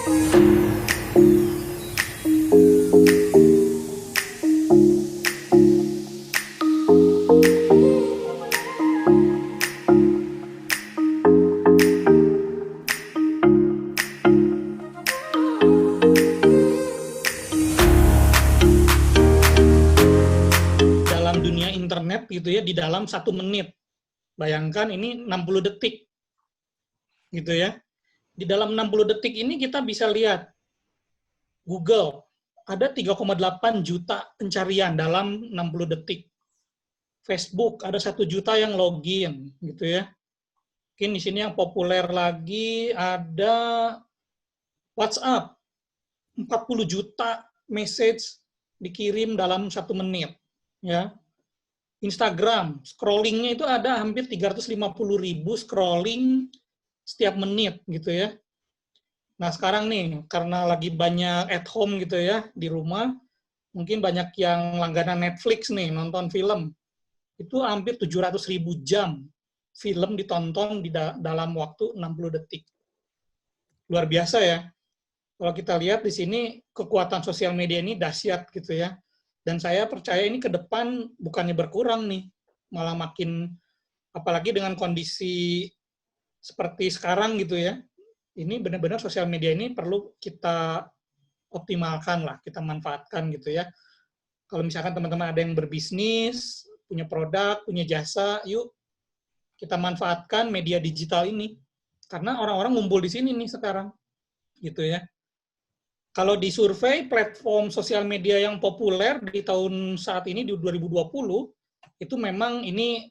Dalam dunia internet gitu ya, di dalam 1 menit. Bayangkan ini 60 detik. Gitu ya. Di dalam 60 detik ini kita bisa lihat Google ada 3,8 juta pencarian dalam 60 detik. Facebook ada 1 juta yang login gitu ya. Mungkin di sini yang populer lagi ada WhatsApp. 40 juta message dikirim dalam 1 menit ya. Instagram, scrollingnya itu ada hampir 350.000 scrolling setiap menit gitu ya. Nah sekarang nih, karena lagi banyak at home gitu ya, di rumah, mungkin banyak yang langganan Netflix nih, nonton film. Itu hampir 700.000 jam film ditonton di dalam waktu 60 detik. Luar biasa ya. Kalau kita lihat di sini, kekuatan sosial media ini dahsyat gitu ya. Dan saya percaya ini ke depan bukannya berkurang nih, malah makin, apalagi dengan kondisi seperti sekarang gitu ya, ini benar-benar sosial media ini perlu kita optimalkan lah, kita manfaatkan gitu ya. Kalau misalkan teman-teman ada yang berbisnis, punya produk, punya jasa, yuk kita manfaatkan media digital ini. Karena orang-orang ngumpul di sini nih sekarang, gitu ya. Kalau di survei platform sosial media yang populer di tahun saat ini, di 2020, itu memang ini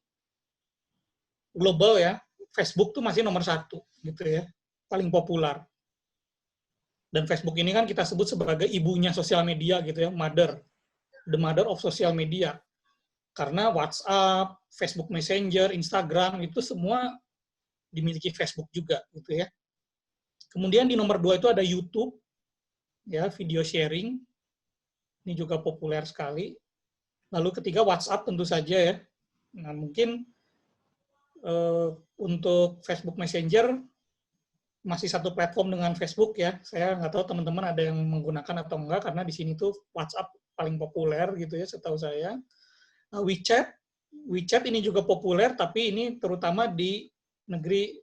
global ya, Facebook tuh masih nomor 1, gitu ya, paling populer. Dan Facebook ini kan kita sebut sebagai ibunya sosial media gitu ya, the mother of social media. Karena WhatsApp, Facebook Messenger, Instagram, itu semua dimiliki Facebook juga gitu ya. Kemudian di nomor 2 itu ada YouTube, ya, video sharing. Ini juga populer sekali. Lalu ketiga WhatsApp tentu saja ya. Nah, mungkin untuk Facebook Messenger masih satu platform dengan Facebook ya. Saya nggak tahu teman-teman ada yang menggunakan atau enggak, karena di sini tuh WhatsApp paling populer gitu ya setahu saya. WeChat ini juga populer, tapi ini terutama di negeri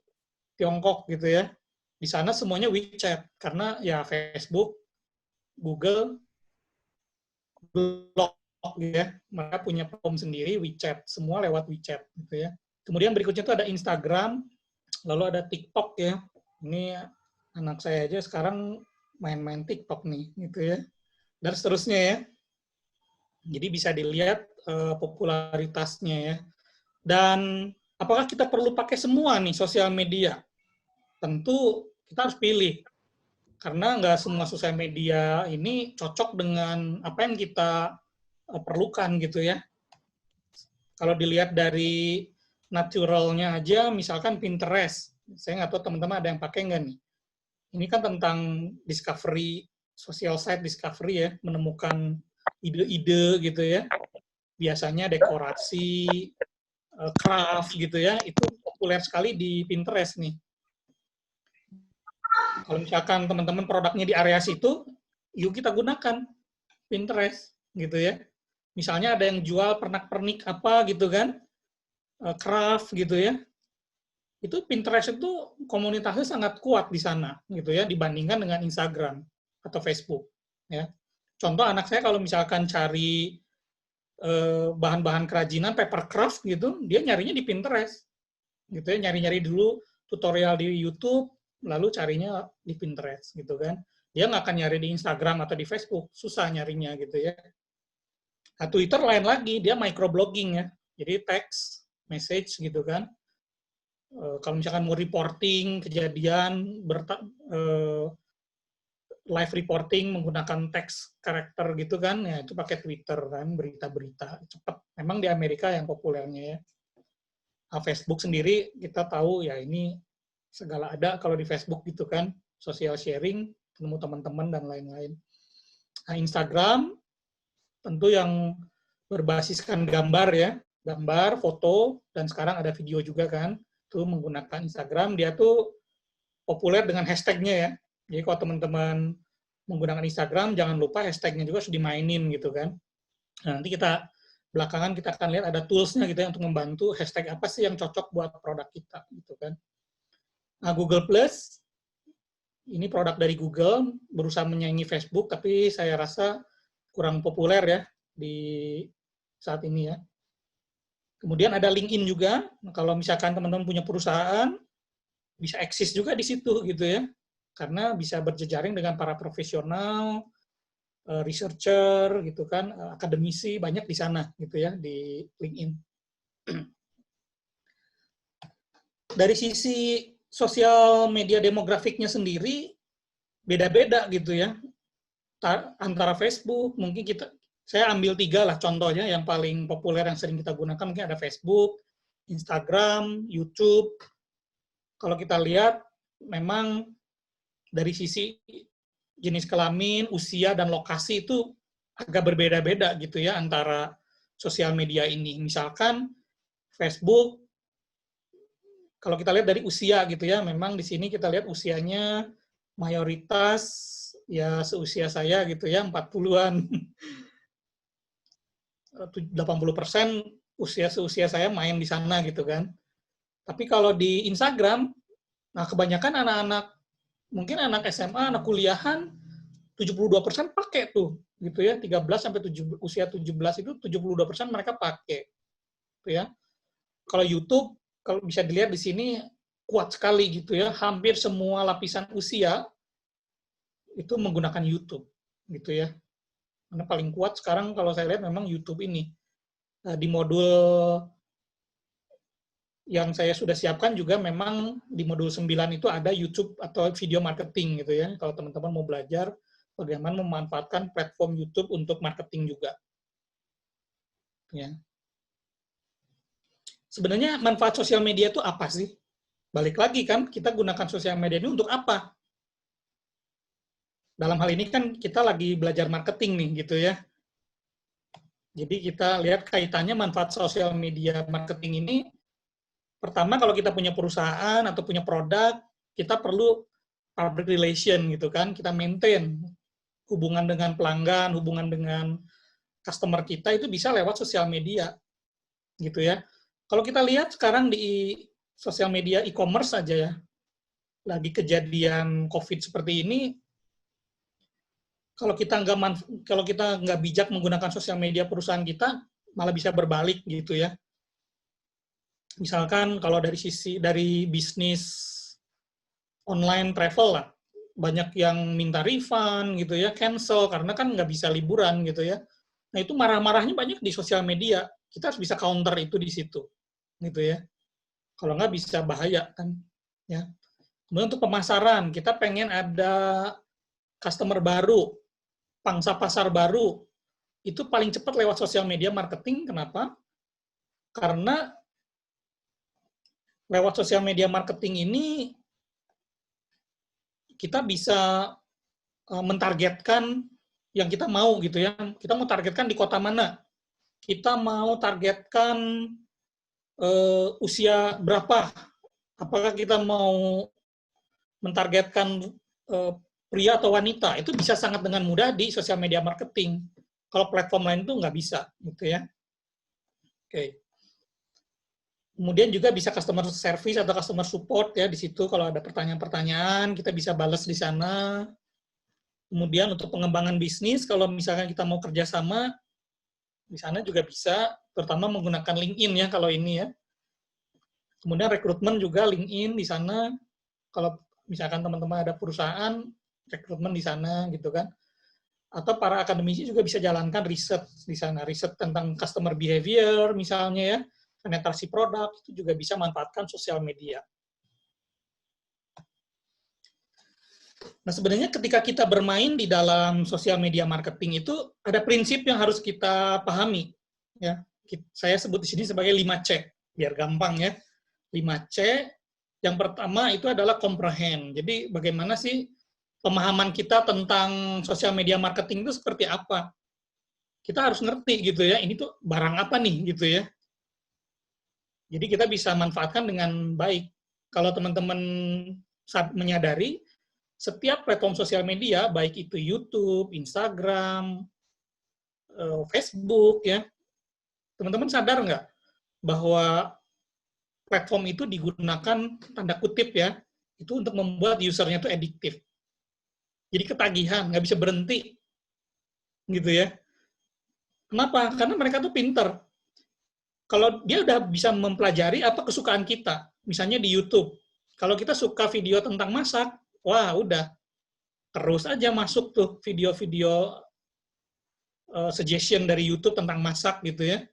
Tiongkok gitu ya. Di sana semuanya WeChat, karena ya Facebook, Google, blog gitu ya. Mereka punya platform sendiri WeChat, semua lewat WeChat gitu ya. Kemudian berikutnya itu ada Instagram, lalu ada TikTok ya. Ini anak saya aja sekarang main-main TikTok nih gitu ya. Dan seterusnya ya. Jadi bisa dilihat popularitasnya ya. Dan apakah kita perlu pakai semua nih sosial media? Tentu kita harus pilih. Karena nggak semua sosial media ini cocok dengan apa yang kita perlukan gitu ya. Kalau dilihat dari naturalnya aja, misalkan Pinterest. Saya nggak tahu teman-teman ada yang pakai nggak nih. Ini kan tentang discovery, social site discovery ya, menemukan ide-ide gitu ya. Biasanya dekorasi, craft gitu ya, itu populer sekali di Pinterest nih. Kalau misalkan teman-teman produknya di area situ, yuk kita gunakan Pinterest gitu ya. Misalnya ada yang jual pernak-pernik apa gitu kan, craft gitu ya. Itu Pinterest itu komunitasnya sangat kuat di sana gitu ya, dibandingkan dengan Instagram atau Facebook ya. Contoh anak saya kalau misalkan cari bahan-bahan kerajinan papercraft gitu, dia nyarinya di Pinterest gitu ya, nyari-nyari dulu tutorial di YouTube, lalu carinya di Pinterest gitu kan. Dia nggak akan nyari di Instagram atau di Facebook, susah nyarinya gitu ya. Nah, Twitter lain lagi, dia microblogging ya, jadi teks, message gitu kan. Kalau misalkan mau reporting kejadian, live reporting menggunakan teks karakter gitu kan, ya itu pakai Twitter kan, berita-berita cepat. Memang di Amerika yang populernya ya. Nah, Facebook sendiri kita tahu ya ini segala ada kalau di Facebook gitu kan, social sharing, ketemu teman-teman dan lain-lain. Nah, Instagram tentu yang berbasiskan gambar ya, gambar, foto, dan sekarang ada video juga kan, itu menggunakan Instagram, dia tuh populer dengan hashtagnya ya. Jadi kalau teman-teman menggunakan Instagram, jangan lupa hashtag-nya juga harus dimainin gitu kan. Nah, nanti kita belakangan kita akan lihat ada tools-nya gitu ya untuk membantu hashtag apa sih yang cocok buat produk kita gitu kan. Nah, Google Plus ini produk dari Google, berusaha menyaingi Facebook, tapi saya rasa kurang populer ya di saat ini ya. Kemudian ada LinkedIn juga. Kalau misalkan teman-teman punya perusahaan, bisa eksis juga di situ gitu ya. Karena bisa berjejaring dengan para profesional, researcher gitu kan, akademisi banyak di sana gitu ya di LinkedIn. Dari sisi sosial media demografiknya sendiri beda-beda gitu ya. Antara Facebook mungkin saya ambil 3 lah contohnya yang paling populer yang sering kita gunakan, mungkin ada Facebook, Instagram, YouTube. Kalau kita lihat memang dari sisi jenis kelamin, usia, dan lokasi itu agak berbeda-beda gitu ya antara sosial media ini. Misalkan Facebook, kalau kita lihat dari usia gitu ya, memang di sini kita lihat usianya mayoritas ya seusia saya gitu ya, 40-an. 80% usia saya main di sana gitu kan. Tapi kalau di Instagram, nah kebanyakan anak-anak, mungkin anak SMA, anak kuliahan, 72% pakai tuh, gitu ya, 13 sampai usia 17 itu 72% mereka pakai, gitu ya. Kalau YouTube, kalau bisa dilihat di sini kuat sekali gitu ya, hampir semua lapisan usia itu menggunakan YouTube, gitu ya. Karena paling kuat sekarang kalau saya lihat memang YouTube ini. Di modul yang saya sudah siapkan juga memang di modul 9 itu ada YouTube atau video marketing gitu ya. Kalau teman-teman mau belajar bagaimana memanfaatkan platform YouTube untuk marketing juga. Ya. Sebenarnya manfaat sosial media itu apa sih? Balik lagi kan, kita gunakan sosial media ini untuk apa? Dalam hal ini kan kita lagi belajar marketing nih gitu ya. Jadi kita lihat kaitannya manfaat sosial media marketing ini. Pertama, kalau kita punya perusahaan atau punya produk, kita perlu public relation gitu kan, kita maintain hubungan dengan pelanggan, hubungan dengan customer kita itu bisa lewat sosial media gitu ya. Kalau kita lihat sekarang di sosial media e-commerce saja ya, lagi kejadian COVID seperti ini, kalau kita nggak bijak menggunakan sosial media perusahaan kita, malah bisa berbalik gitu ya. Misalkan kalau dari bisnis online travel lah, banyak yang minta refund gitu ya, cancel karena kan nggak bisa liburan gitu ya. Nah itu marah-marahnya banyak di sosial media. Kita harus bisa counter itu di situ, gitu ya. Kalau nggak bisa bahaya kan, ya. Kemudian untuk pemasaran, kita pengen ada customer baru, pangsa pasar baru, itu paling cepat lewat sosial media marketing. Kenapa? Karena lewat sosial media marketing ini kita bisa mentargetkan yang kita mau gitu ya. Kita mau targetkan di kota mana? Kita mau targetkan usia berapa? Apakah kita mau mentargetkan pria atau wanita? Itu bisa sangat dengan mudah di sosial media marketing. Kalau platform lain itu nggak bisa, gitu ya. Oke. Kemudian juga bisa customer service atau customer support ya di situ. Kalau ada pertanyaan-pertanyaan, kita bisa balas di sana. Kemudian untuk pengembangan bisnis, kalau misalkan kita mau kerjasama, di sana juga bisa, terutama menggunakan LinkedIn ya kalau ini ya. Kemudian rekrutmen juga LinkedIn di sana. Kalau misalkan teman-teman ada perusahaan, rekrutmen di sana gitu kan. Atau para akademisi juga bisa jalankan riset di sana, riset tentang customer behavior misalnya ya, penetrasi produk, itu juga bisa manfaatkan sosial media. Nah, sebenarnya ketika kita bermain di dalam sosial media marketing itu ada prinsip yang harus kita pahami. Ya, saya sebut di sini sebagai 5C, biar gampang ya. 5C, yang pertama itu adalah comprehend. Jadi bagaimana sih pemahaman kita tentang sosial media marketing itu seperti apa? Kita harus ngerti gitu ya, ini tuh barang apa nih gitu ya. Jadi kita bisa manfaatkan dengan baik. Kalau teman-teman menyadari setiap platform sosial media, baik itu YouTube, Instagram, Facebook, ya, teman-teman sadar nggak bahwa platform itu digunakan tanda kutip ya, itu untuk membuat usernya itu adiktif. Jadi ketagihan, nggak bisa berhenti, gitu ya. Kenapa? Karena mereka tuh pinter. Kalau dia udah bisa mempelajari apa kesukaan kita, misalnya di YouTube. Kalau kita suka video tentang masak, wah udah, terus aja masuk tuh video-video suggestion dari YouTube tentang masak gitu ya.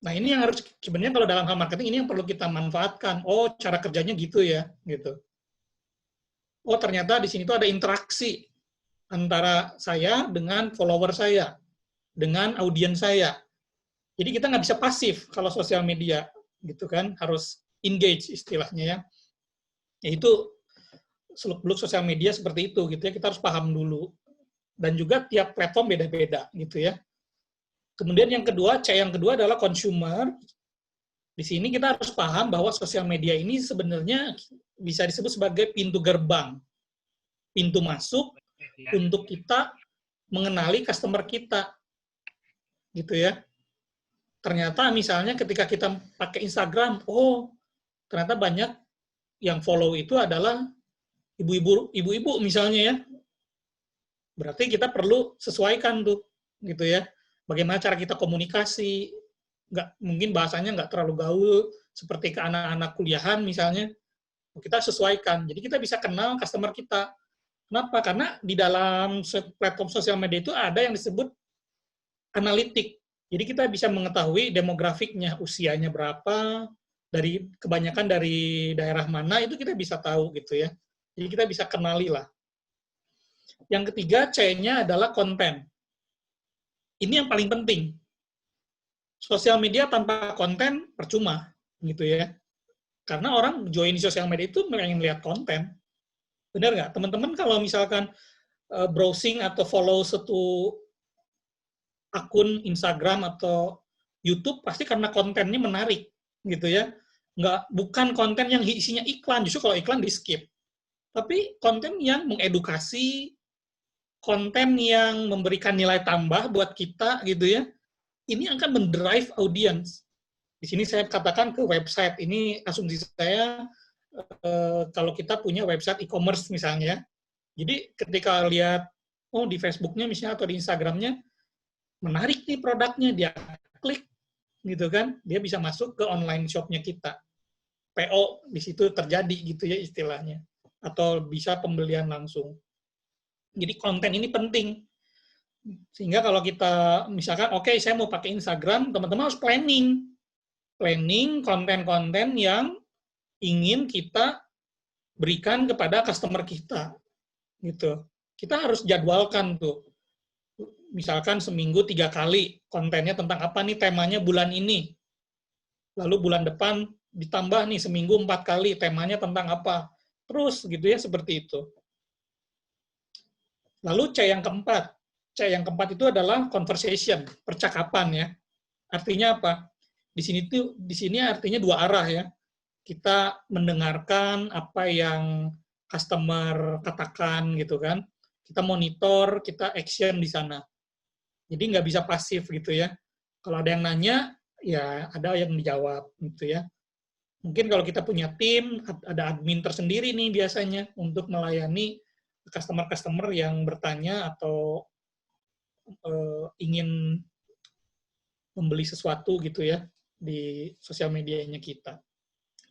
Nah ini yang harus, sebenarnya kalau dalam hal marketing ini yang perlu kita manfaatkan. Oh cara kerjanya gitu ya, gitu. Oh ternyata di sini tuh ada interaksi antara saya dengan follower saya, dengan audiens saya. Jadi kita nggak bisa pasif kalau sosial media, gitu kan, harus engage istilahnya ya. Yaitu seluk-beluk sosial media seperti itu, gitu ya, kita harus paham dulu. Dan juga tiap platform beda-beda, gitu ya. Kemudian yang kedua, C yang kedua adalah consumer. Di sini kita harus paham bahwa sosial media ini sebenarnya bisa disebut sebagai pintu gerbang, pintu masuk untuk kita mengenali customer kita, gitu ya. Ternyata misalnya ketika kita pakai Instagram, oh ternyata banyak yang follow itu adalah ibu-ibu misalnya ya. Berarti kita perlu sesuaikan tuh, gitu ya. Bagaimana cara kita komunikasi, mungkin bahasanya nggak terlalu gaul, seperti ke anak-anak kuliahan misalnya, kita sesuaikan. Jadi kita bisa kenal customer kita. Kenapa? Karena di dalam platform sosial media itu ada yang disebut analitik. Jadi kita bisa mengetahui demografiknya, usianya berapa, kebanyakan dari daerah mana, itu kita bisa tahu gitu ya. Jadi kita bisa kenali lah. Yang ketiga, C-nya adalah konten. Ini yang paling penting. Sosial media tanpa konten percuma, gitu ya. Karena orang join di sosial media itu pengen lihat konten. Benar nggak? Teman-teman kalau misalkan browsing atau follow satu akun Instagram atau YouTube, pasti karena kontennya menarik, gitu ya. Bukan konten yang isinya iklan, justru kalau iklan di-skip. Tapi konten yang mengedukasi, konten yang memberikan nilai tambah buat kita, gitu ya, ini akan mendrive audience. Di sini saya katakan ke website, ini asumsi saya kalau kita punya website e-commerce misalnya. Jadi ketika lihat, oh di Facebook-nya misalnya atau di Instagram-nya, menarik nih produknya, dia klik, gitu kan, dia bisa masuk ke online shop-nya kita. PO di situ terjadi gitu ya istilahnya. Atau bisa pembelian langsung. Jadi konten ini penting. Sehingga kalau kita misalkan, oke, saya mau pakai Instagram, teman-teman harus planning. Planning konten-konten yang ingin kita berikan kepada customer kita. Gitu. Kita harus jadwalkan tuh. Misalkan seminggu 3 kali, kontennya tentang apa nih temanya bulan ini. Lalu bulan depan ditambah nih seminggu 4 kali, temanya tentang apa. Terus gitu ya, seperti itu. Lalu C yang keempat. C yang keempat itu adalah conversation, percakapan ya. Artinya apa? Di sini artinya dua arah ya. Kita mendengarkan apa yang customer katakan gitu kan. Kita monitor, kita action di sana. Jadi nggak bisa pasif gitu ya. Kalau ada yang nanya, ya ada yang dijawab gitu ya. Mungkin kalau kita punya tim, ada admin tersendiri nih biasanya untuk melayani customer-customer yang bertanya atau ingin membeli sesuatu gitu ya di sosial medianya kita.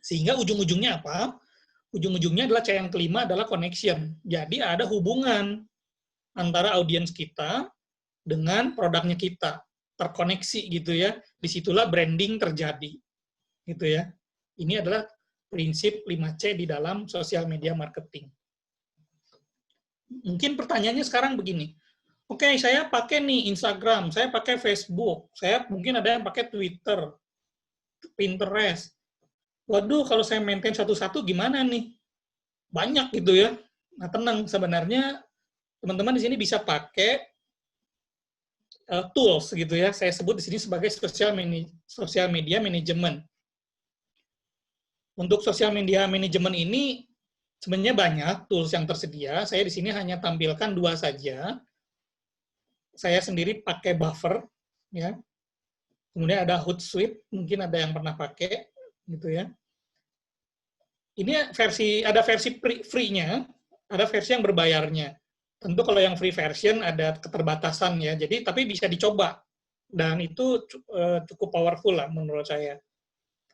Sehingga ujung-ujungnya apa? Ujung-ujungnya adalah C yang kelima adalah connection. Jadi ada hubungan antara audiens kita dengan produknya kita. Terkoneksi gitu ya. Disitulah branding terjadi. Gitu ya. Ini adalah prinsip 5C di dalam sosial media marketing. Mungkin pertanyaannya sekarang begini. Oke, saya pakai nih Instagram, saya pakai Facebook, saya mungkin ada yang pakai Twitter, Pinterest. Waduh, kalau saya maintain satu-satu gimana nih? Banyak gitu ya. Nah, tenang, sebenarnya teman-teman di sini bisa pakai tools gitu ya. Saya sebut di sini sebagai social media management. Untuk social media management ini Sebenarnya banyak tools yang tersedia. Saya di sini hanya tampilkan 2 saja. Saya sendiri pakai Buffer, ya. Kemudian ada Hootsuite, mungkin ada yang pernah pakai, gitu ya. Ini ada versi free-nya, ada versi yang berbayarnya. Tentu kalau yang free version ada keterbatasan ya. Jadi tapi bisa dicoba dan itu cukup powerful lah menurut saya.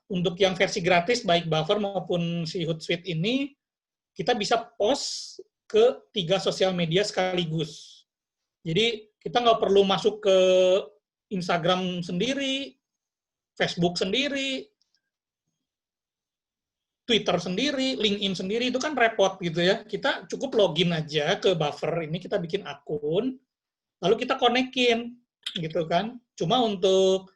Untuk yang versi gratis baik Buffer maupun si Hootsuite ini kita bisa post ke 3 sosial media sekaligus. Jadi kita nggak perlu masuk ke Instagram sendiri, Facebook sendiri, Twitter sendiri, LinkedIn sendiri, itu kan repot gitu ya. Kita cukup login aja ke Buffer, ini kita bikin akun, lalu kita konekin, gitu kan. Cuma untuk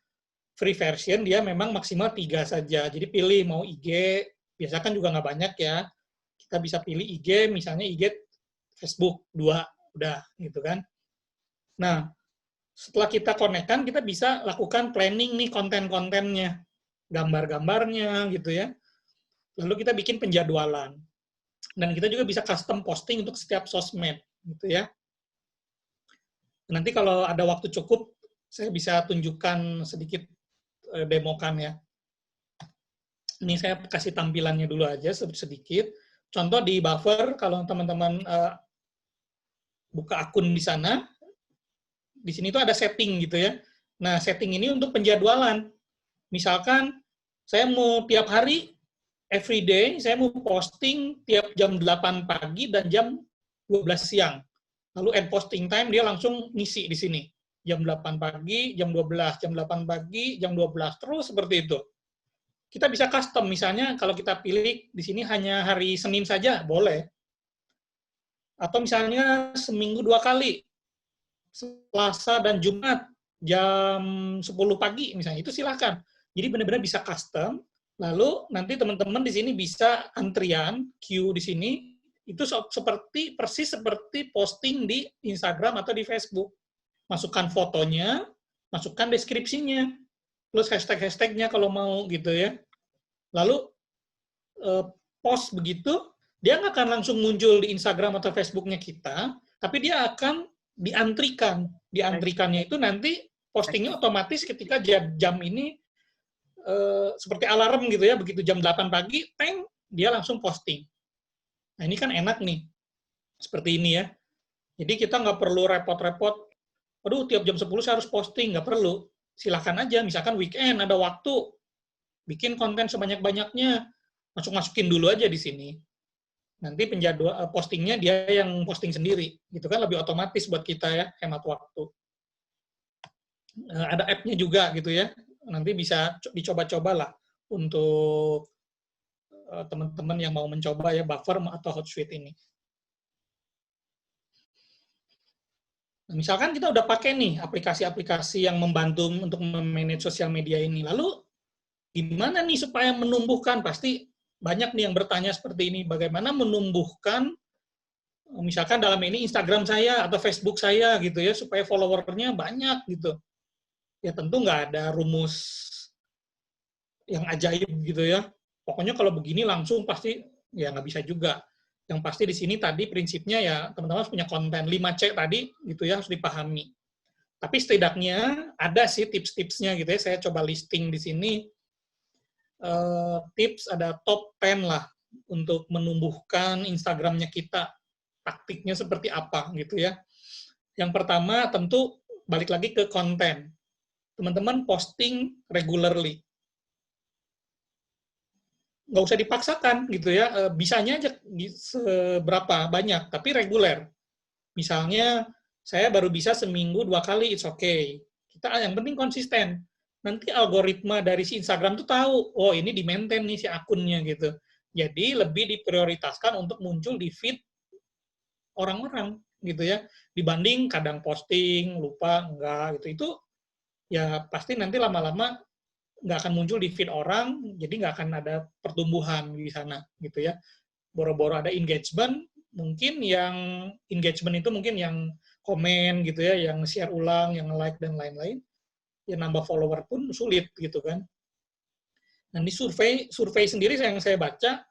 free version, dia memang maksimal 3 saja. Jadi pilih mau IG, biasa kan juga nggak banyak ya. Kita bisa pilih IG, misalnya IG Facebook, 2, udah, gitu kan. Nah, setelah kita konekkan, kita bisa lakukan planning nih konten-kontennya, gambar-gambarnya, gitu ya. Lalu kita bikin penjadwalan. Dan kita juga bisa custom posting untuk setiap sosmed, gitu ya. Nanti kalau ada waktu cukup, saya bisa tunjukkan sedikit demokan ya. Ini saya kasih tampilannya dulu aja sedikit. Contoh di Buffer, kalau teman-teman buka akun di sana, di sini tuh ada setting gitu ya. Nah, setting ini untuk penjadwalan. Misalkan saya mau tiap hari every day saya mau posting tiap jam 8 pagi dan jam 12 siang. Lalu end posting time dia langsung ngisi di sini. Jam 8 pagi, jam 12, jam 8 pagi, jam 12, terus seperti itu. Kita bisa custom, misalnya kalau kita pilih di sini hanya hari Senin saja, boleh. Atau misalnya seminggu 2 kali, Selasa dan Jumat, jam 10 pagi misalnya, itu silahkan. Jadi benar-benar bisa custom. Lalu nanti teman-teman di sini bisa antrian, queue di sini, itu persis seperti posting di Instagram atau di Facebook. Masukkan fotonya, masukkan deskripsinya, plus hashtag-hashtagnya kalau mau gitu ya. Lalu post begitu, dia nggak akan langsung muncul di Instagram atau Facebooknya kita, tapi dia akan diantrikan. Diantrikannya itu nanti postingnya otomatis ketika jam ini seperti alarm gitu ya, begitu jam 8 pagi, teng, dia langsung posting. Nah, ini kan enak nih, seperti ini ya. Jadi kita nggak perlu repot-repot, aduh tiap jam 10 saya harus posting, nggak perlu. Silahkan aja, misalkan weekend ada waktu, bikin konten sebanyak-banyaknya, masukin dulu aja di sini. Nanti penjadwal postingnya dia yang posting sendiri, gitu kan lebih otomatis buat kita ya, hemat waktu. Ada app-nya juga gitu ya, nanti bisa dicoba-coba lah untuk teman-teman yang mau mencoba ya Buffer atau Hootsuite ini. Nah, misalkan kita udah pakai nih aplikasi-aplikasi yang membantu untuk memanage sosial media ini, lalu gimana nih supaya menumbuhkan? Pasti banyak nih yang bertanya seperti ini, bagaimana menumbuhkan misalkan dalam ini Instagram saya atau Facebook saya gitu ya, supaya followernya banyak gitu. Ya tentu nggak ada rumus yang ajaib gitu ya. Pokoknya kalau begini langsung pasti ya nggak bisa juga. Yang pasti di sini tadi prinsipnya ya teman-teman harus punya konten 5C tadi gitu ya, harus dipahami. Tapi setidaknya ada sih tips-tipsnya gitu ya. Saya coba listing di sini. Tips ada top 10 lah untuk menumbuhkan Instagramnya kita. Taktiknya seperti apa gitu ya. Yang pertama tentu balik lagi ke konten. Teman-teman posting regularly. Nggak usah dipaksakan gitu ya, bisanya aja seberapa banyak, tapi reguler. Misalnya, saya baru bisa seminggu 2 kali, it's okay. Kita yang penting konsisten. Nanti algoritma dari si Instagram tuh tahu, oh ini di-maintain nih si akunnya gitu. Jadi lebih diprioritaskan untuk muncul di feed orang-orang gitu ya, dibanding kadang posting, lupa, enggak gitu. Itu ya pasti nanti lama-lama nggak akan muncul di feed orang, jadi nggak akan ada pertumbuhan di sana, gitu ya. Boro-boro ada engagement, mungkin yang engagement itu mungkin yang komen gitu ya, yang share ulang, yang like dan lain-lain, ya nambah follower pun sulit gitu kan. Nah di survei sendiri yang saya baca,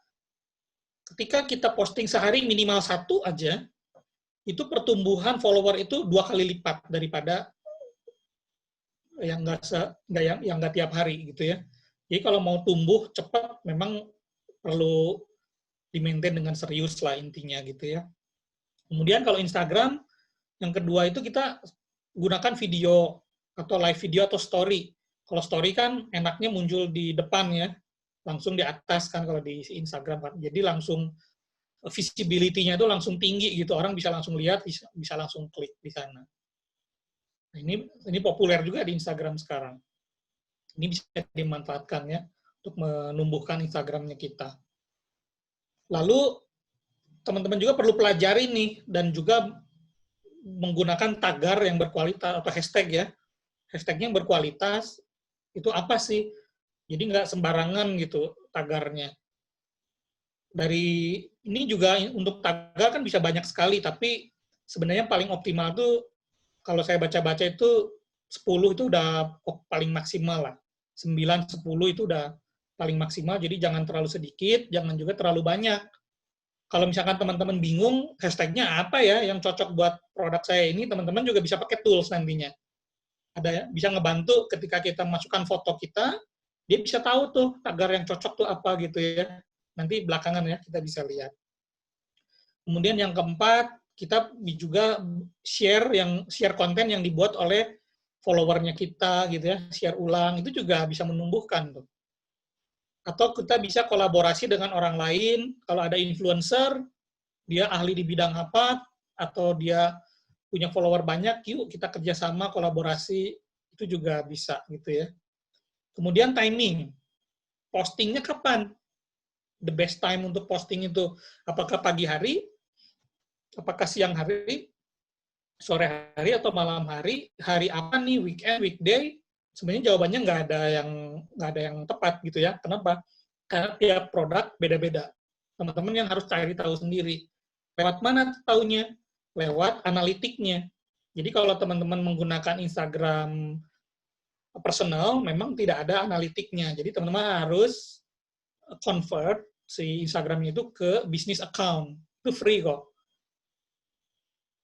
ketika kita posting sehari minimal 1 aja, itu pertumbuhan follower itu 2 kali lipat daripada yang nggak tiap hari gitu ya. Jadi kalau mau tumbuh cepat memang perlu di-maintain dengan serius lah intinya gitu ya. Kemudian kalau Instagram, yang kedua itu kita gunakan video atau live video atau story. Kalau story kan enaknya muncul di depan ya, langsung di atas kan kalau di Instagram kan. Jadi langsung visibility-nya itu langsung tinggi gitu, orang bisa langsung lihat, bisa langsung klik di sana. Nah, ini populer juga di Instagram sekarang. Ini bisa dimanfaatkan ya untuk menumbuhkan Instagramnya kita. Lalu teman-teman juga perlu pelajari nih dan juga menggunakan tagar yang berkualitas atau hashtag ya. Hashtagnya yang berkualitas itu apa sih? Jadi nggak sembarangan gitu tagarnya. Dari ini juga untuk tagar kan bisa banyak sekali, tapi sebenarnya paling optimal tuh kalau saya baca-baca itu 10 itu udah paling maksimal lah. 9, 10 itu udah paling maksimal, jadi jangan terlalu sedikit, jangan juga terlalu banyak. Kalau misalkan teman-teman bingung hashtagnya apa ya yang cocok buat produk saya ini, teman-teman juga bisa pakai tools nantinya. Ada bisa ngebantu ketika kita masukkan foto kita, dia bisa tahu tuh tagar yang cocok tuh apa gitu ya. Nanti belakangan ya kita bisa lihat. Kemudian yang keempat, kita juga share konten yang dibuat oleh followernya kita gitu ya, share ulang, itu juga bisa menumbuhkan tuh. Atau kita bisa kolaborasi dengan orang lain, kalau ada influencer, dia ahli di bidang apa, atau dia punya follower banyak, yuk kita kerjasama, kolaborasi, itu juga bisa gitu ya. Kemudian timing, postingnya kapan? The best time untuk posting itu, apakah pagi hari, apakah siang hari, sore hari, atau malam hari, hari apa nih, weekend, weekday, sebenarnya jawabannya nggak ada yang tepat gitu ya. Kenapa? Karena tiap produk beda-beda. Teman-teman yang harus cari tahu sendiri. Lewat mana taunya? Lewat analitiknya. Jadi kalau teman-teman menggunakan Instagram personal, memang tidak ada analitiknya. Jadi teman-teman harus convert si Instagramnya itu ke business account. Itu free kok.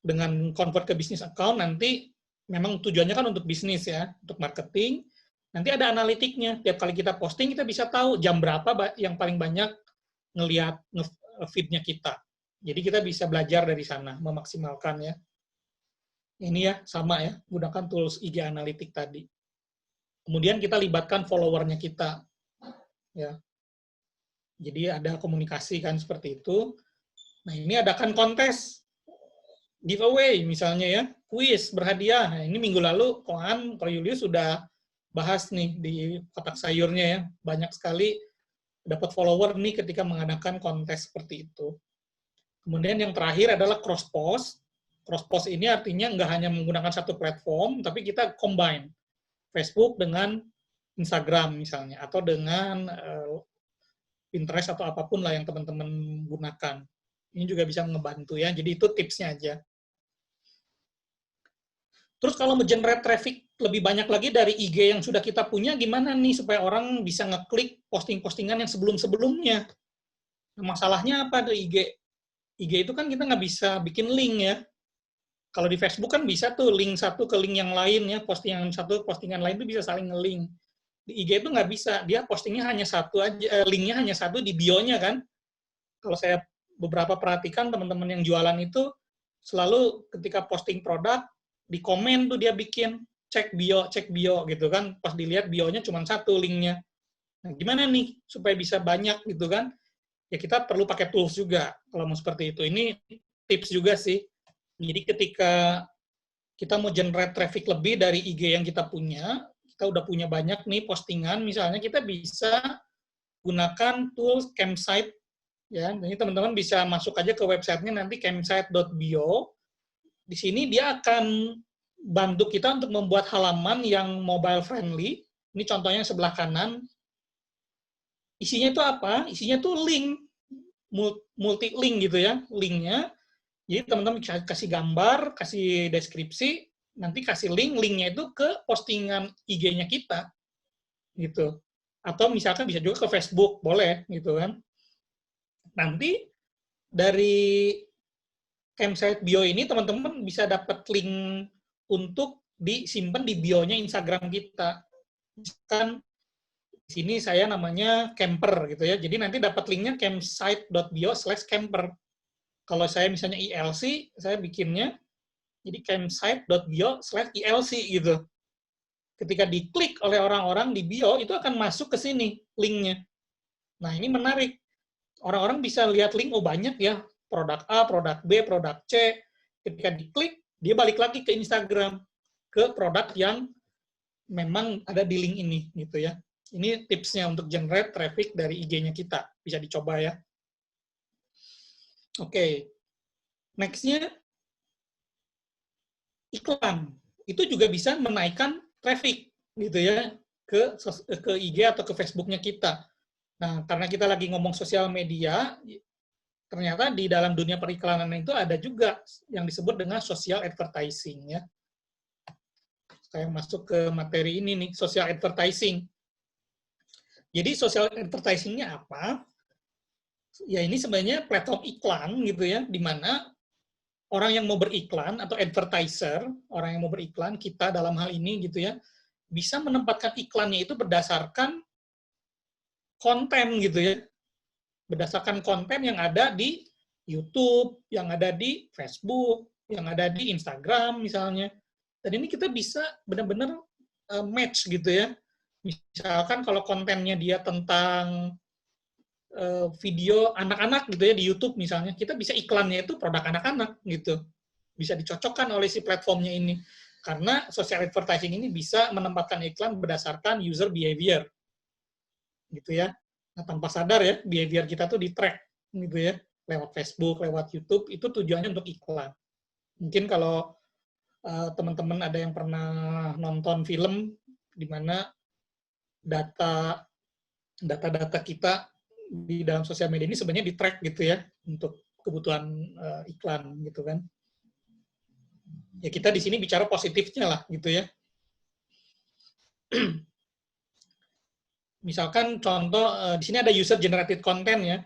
Dengan convert ke business account, nanti memang tujuannya kan untuk bisnis ya, untuk marketing. Nanti ada analitiknya. Tiap kali kita posting, kita bisa tahu jam berapa yang paling banyak ngelihat feed-nya kita. Jadi kita bisa belajar dari sana, memaksimalkan ya. Ini ya, sama ya, gunakan tools IG Analytics tadi. Kemudian kita libatkan follower-nya kita. Ya. Jadi ada komunikasi kan seperti itu. Nah ini adakan kontes. Giveaway misalnya ya, kuis berhadiah. Nah, ini minggu lalu Ko Julius sudah bahas nih di kotak sayurnya ya. Banyak sekali dapat follower nih ketika mengadakan kontes seperti itu. Kemudian yang terakhir adalah cross post. Cross post ini artinya nggak hanya menggunakan satu platform, tapi kita combine Facebook dengan Instagram misalnya, atau dengan Pinterest atau apapun lah yang teman-teman gunakan. Ini juga bisa ngebantu ya. Jadi itu tipsnya aja. Terus kalau nge-generate traffic lebih banyak lagi dari IG yang sudah kita punya, gimana nih supaya orang bisa ngeklik posting-postingan yang sebelum-sebelumnya? Nah, masalahnya apa di IG? IG itu kan kita nggak bisa bikin link ya. Kalau di Facebook kan bisa tuh link satu ke link yang lain ya, postingan satu, postingan lain itu bisa saling nge-link. Di IG itu nggak bisa, dia postingnya hanya satu aja, linknya hanya satu di bio-nya kan. Kalau saya beberapa perhatikan teman-teman yang jualan itu, selalu ketika posting produk, di komen tuh dia bikin cek bio gitu kan, pas dilihat bionya cuma satu linknya. Nah, gimana nih supaya bisa banyak gitu kan? Ya kita perlu pakai tools juga kalau mau seperti itu. Ini tips juga sih. Jadi ketika kita mau generate traffic lebih dari IG yang kita udah punya banyak nih postingan, misalnya kita bisa gunakan tools campsite ya. Jadi teman-teman bisa masuk aja ke websitenya nanti campsite.bio. Di sini dia akan bantu kita untuk membuat halaman yang mobile friendly. Ini contohnya sebelah kanan. Isinya itu apa? Isinya itu link, multi link gitu ya, linknya. Jadi teman-teman kasih gambar, kasih deskripsi, nanti kasih linknya itu ke postingan IG-nya kita, gitu. Atau misalkan bisa juga ke Facebook, boleh, gitu kan. Nanti dari campsite bio ini teman-teman bisa dapat link untuk disimpan di bio-nya Instagram kita. Misalkan di sini saya namanya camper gitu ya. Jadi nanti dapat linknya campsite.bio/camper. Kalau saya misalnya ILC, saya bikinnya jadi campsite.bio/ILC gitu. Ketika diklik oleh orang-orang di bio, itu akan masuk ke sini linknya. Nah, ini menarik. Orang-orang bisa lihat link, oh banyak ya, produk A, produk B, produk C. Ketika diklik, dia balik lagi ke Instagram, ke produk yang memang ada di link ini, gitu ya. Ini tipsnya untuk generate traffic dari IG-nya kita. Bisa dicoba ya. Oke. Next-nya, iklan. Itu juga bisa menaikkan traffic, gitu ya, ke IG atau ke Facebook-nya kita. Nah, karena kita lagi ngomong sosial media, ternyata di dalam dunia periklanan itu ada juga yang disebut dengan social advertising ya. Saya masuk ke materi ini nih, social advertising. Jadi social advertising-nya apa? Ya ini sebenarnya platform iklan gitu ya, di mana orang yang mau beriklan atau advertiser, orang yang mau beriklan, kita dalam hal ini gitu ya, bisa menempatkan iklannya itu berdasarkan konten gitu ya. Berdasarkan konten yang ada di YouTube, yang ada di Facebook, yang ada di Instagram misalnya. Dan ini kita bisa benar-benar match gitu ya. Misalkan kalau kontennya dia tentang video anak-anak gitu ya di YouTube misalnya, kita bisa iklannya itu produk anak-anak gitu. Bisa dicocokkan oleh si platformnya ini. Karena social advertising ini bisa menempatkan iklan berdasarkan user behavior. Gitu ya. Nah, tanpa sadar ya, behavior kita tuh di-track gitu ya. Lewat Facebook, lewat YouTube, itu tujuannya untuk iklan. Mungkin kalau teman-teman ada yang pernah nonton film di mana data kita di dalam sosial media ini sebenarnya di-track gitu ya untuk kebutuhan iklan gitu kan. Ya kita di sini bicara positifnya lah gitu ya. Misalkan contoh di sini ada user generated content ya.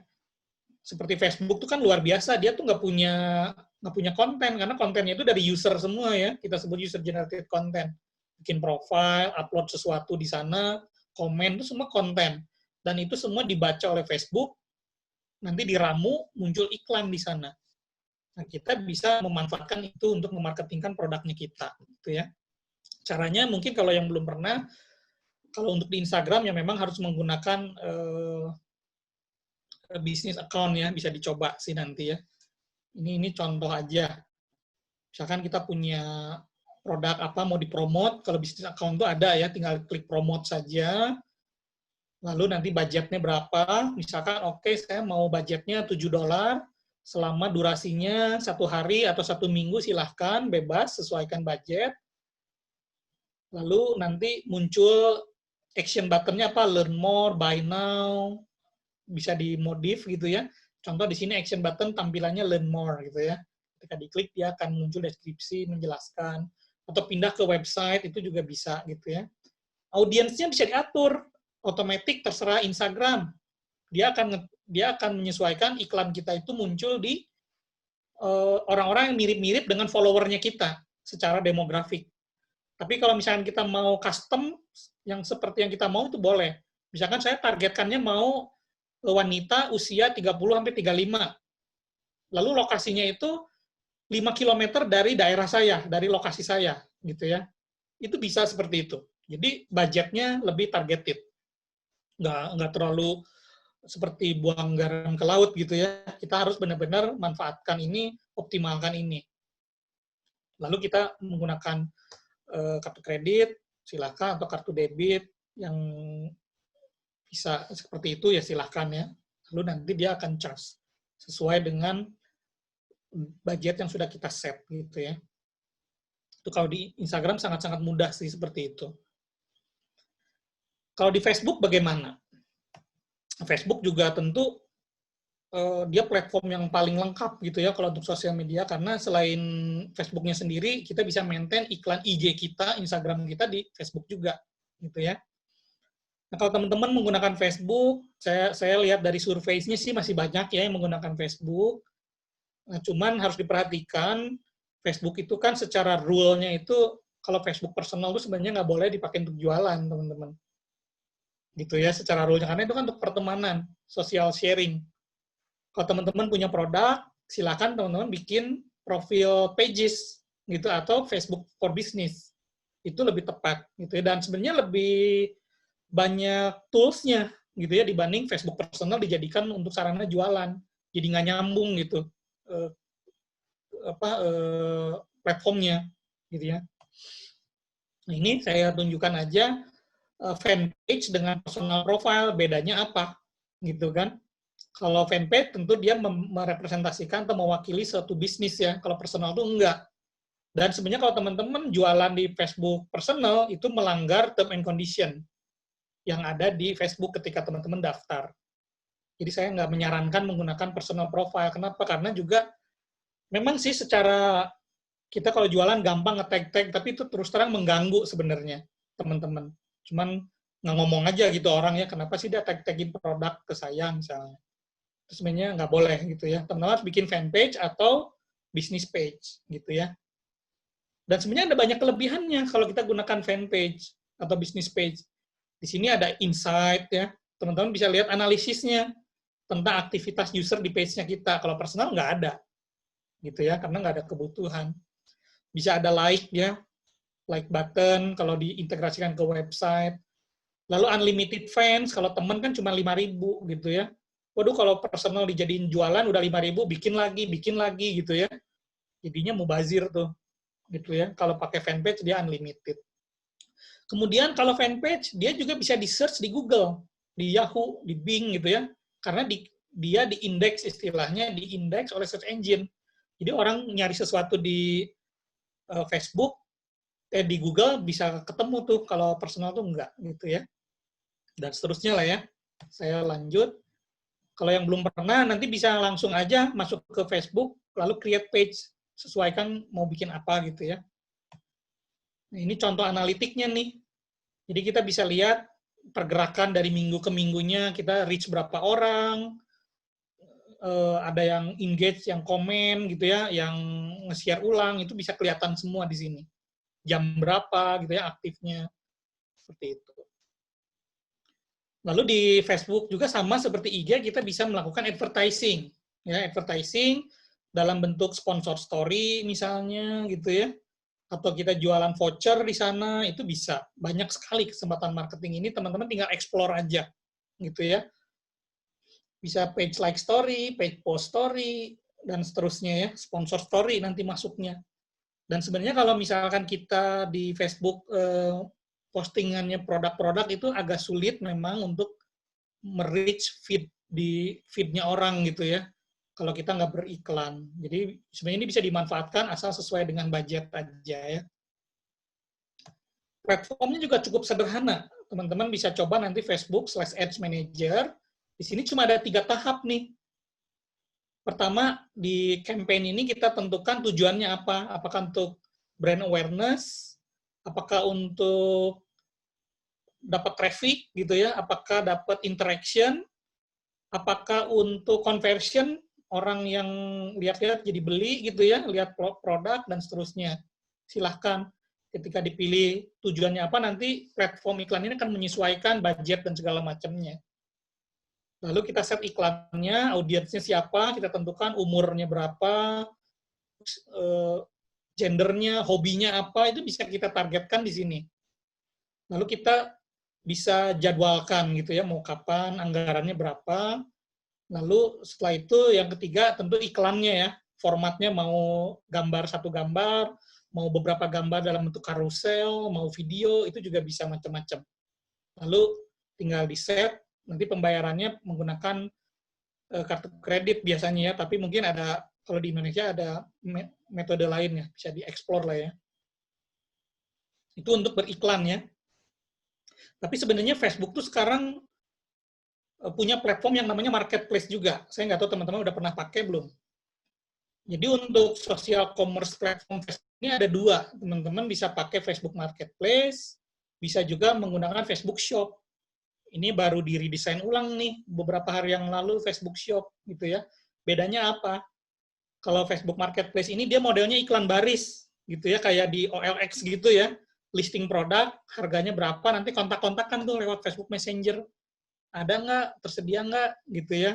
Seperti Facebook tuh kan luar biasa, dia tuh nggak punya konten karena kontennya itu dari user semua ya. Kita sebut user generated content. Bikin profile, upload sesuatu di sana, komen itu semua konten. Dan itu semua dibaca oleh Facebook, nanti diramu, muncul iklan di sana. Nah, kita bisa memanfaatkan itu untuk memarketingkan produknya kita. Gitu ya. Caranya mungkin kalau yang belum pernah, kalau untuk di Instagram ya memang harus menggunakan bisnis account ya, bisa dicoba sih nanti ya. Ini contoh aja. Misalkan kita punya produk apa mau dipromot, kalau bisnis account itu ada ya, tinggal klik promote saja. Lalu nanti budgetnya berapa? Misalkan oke, saya mau budgetnya $7 selama durasinya 1 hari atau 1 minggu, silahkan bebas sesuaikan budget. Lalu nanti muncul action button-nya apa? Learn more, buy now, bisa dimodif gitu ya. Contoh di sini action button tampilannya learn more gitu ya. Ketika diklik dia akan muncul deskripsi menjelaskan, atau pindah ke website itu juga bisa gitu ya. Audiensnya bisa diatur, otomatis terserah Instagram. Dia akan menyesuaikan iklan kita itu muncul di orang-orang yang mirip-mirip dengan followernya kita secara demografik. Tapi kalau misalkan kita mau custom yang seperti yang kita mau itu boleh. Misalkan saya targetkannya mau wanita usia 30-35. Lalu lokasinya itu 5 km dari daerah saya, dari lokasi saya, gitu ya. Itu bisa seperti itu. Jadi budgetnya lebih targeted. Nggak terlalu seperti buang garam ke laut gitu ya. Kita harus benar-benar manfaatkan ini, optimalkan ini. Lalu kita menggunakan kartu kredit, silakan, atau kartu debit yang bisa seperti itu ya silahkan ya. Lalu nanti dia akan charge sesuai dengan budget yang sudah kita set gitu ya. Itu kalau di Instagram sangat-sangat mudah sih seperti itu. Kalau di Facebook bagaimana? Facebook juga tentu dia platform yang paling lengkap gitu ya kalau untuk sosial media, karena selain Facebooknya sendiri, kita bisa maintain iklan IG kita, Instagram kita di Facebook juga gitu ya. Nah, kalau teman-teman menggunakan Facebook, saya lihat dari surveinya sih masih banyak ya yang menggunakan Facebook. Nah, cuman harus diperhatikan, Facebook itu kan secara rule-nya itu, kalau Facebook personal itu sebenarnya nggak boleh dipakai untuk jualan, teman-teman. Gitu ya, secara rule-nya. Karena itu kan untuk pertemanan, social sharing. Kalau teman-teman punya produk, silakan teman-teman bikin profil pages, gitu, atau Facebook for Business. Itu lebih tepat, gitu ya. Dan sebenarnya lebih banyak tools-nya, gitu ya, dibanding Facebook personal dijadikan untuk sarana jualan. Jadi nggak nyambung, gitu. Eh, platformnya, gitu ya. Nah, ini saya tunjukkan aja fanpage dengan personal profile, bedanya apa, gitu kan. Kalau fanpage tentu dia merepresentasikan atau mewakili suatu bisnis ya, kalau personal itu enggak. Dan sebenarnya kalau teman-teman jualan di Facebook personal, itu melanggar term and condition yang ada di Facebook ketika teman-teman daftar. Jadi saya nggak menyarankan menggunakan personal profile. Kenapa? Karena juga memang sih secara kita kalau jualan gampang nge-tag-tag, tapi itu terus terang mengganggu sebenarnya, teman-teman. Cuman nggak ngomong aja gitu orang ya, kenapa sih dia tag-tagin produk ke saya misalnya. Itu sebenarnya nggak boleh gitu ya. Teman-teman harus bikin fanpage atau business page gitu ya. Dan sebenarnya ada banyak kelebihannya kalau kita gunakan fanpage atau business page. Di sini ada insight ya, teman-teman bisa lihat analisisnya tentang aktivitas user di page-nya kita. Kalau personal nggak ada, gitu ya, karena nggak ada kebutuhan. Bisa ada like ya, like button kalau diintegrasikan ke website. Lalu unlimited fans, kalau teman kan cuma 5.000 gitu ya. Waduh, kalau personal dijadiin jualan udah 5.000, bikin lagi gitu ya. Jadinya mubazir tuh, gitu ya. Kalau pakai fanpage dia unlimited. Kemudian kalau fanpage dia juga bisa di search di Google, di Yahoo, di Bing gitu ya. Karena dia diindeks istilahnya, diindeks oleh search engine. Jadi orang nyari sesuatu di Facebook, di Google bisa ketemu tuh, kalau personal tuh enggak gitu ya. Dan seterusnya lah ya. Saya lanjut. Kalau yang belum pernah, nanti bisa langsung aja masuk ke Facebook, lalu create page, sesuaikan mau bikin apa gitu ya. Nah, ini contoh analitiknya nih. Jadi kita bisa lihat pergerakan dari minggu ke minggunya, kita reach berapa orang, ada yang engage, yang komen gitu ya, yang nge-share ulang, itu bisa kelihatan semua di sini. Jam berapa gitu ya aktifnya, seperti itu. Lalu di Facebook juga sama seperti IG, kita bisa melakukan advertising. Ya, advertising dalam bentuk sponsor story misalnya gitu ya. Atau kita jualan voucher di sana, itu bisa. Banyak sekali kesempatan marketing ini, teman-teman tinggal explore aja gitu ya. Bisa page like story, page post story, dan seterusnya ya, sponsor story nanti masuknya. Dan sebenarnya kalau misalkan kita di Facebook postingannya produk-produk itu agak sulit memang untuk merich feed-nya orang gitu ya. Kalau kita nggak beriklan. Jadi sebenarnya ini bisa dimanfaatkan asal sesuai dengan budget aja ya. Platformnya juga cukup sederhana. Teman-teman bisa coba nanti Facebook/Ads Manager. Di sini cuma ada 3 tahap nih. Pertama, di campaign ini kita tentukan tujuannya apa. Apakah untuk brand awareness, apakah untuk dapat traffic gitu ya, apakah dapat interaction, apakah untuk conversion, orang yang lihat-lihat jadi beli gitu ya, lihat produk dan seterusnya. Silahkan ketika dipilih tujuannya apa, nanti platform iklan ini akan menyesuaikan budget dan segala macamnya. Lalu kita set iklannya, audiensnya siapa, kita tentukan umurnya berapa, gendernya, hobinya apa, itu bisa kita targetkan di sini. Lalu kita bisa jadwalkan gitu ya, mau kapan, anggarannya berapa. Lalu setelah itu yang ketiga tentu iklannya ya, formatnya mau gambar satu gambar, mau beberapa gambar dalam bentuk karusel, mau video, itu juga bisa macam-macam. Lalu tinggal di set, nanti pembayarannya menggunakan kartu kredit biasanya ya, tapi mungkin ada, kalau di Indonesia ada metode lain ya, bisa dieksplor lah ya. Itu untuk beriklan ya. Tapi sebenarnya Facebook tuh sekarang punya platform yang namanya marketplace juga. Saya nggak tahu teman-teman udah pernah pakai belum. Jadi untuk social commerce platform Facebook ini ada 2. Teman-teman bisa pakai Facebook Marketplace, bisa juga menggunakan Facebook Shop. Ini baru di redesign ulang nih, beberapa hari yang lalu Facebook Shop gitu ya. Bedanya apa? Kalau Facebook Marketplace ini dia modelnya iklan baris gitu ya, kayak di OLX gitu ya. Listing produk, harganya berapa, nanti kontak-kontakan tuh lewat Facebook Messenger. Ada nggak, tersedia nggak gitu ya.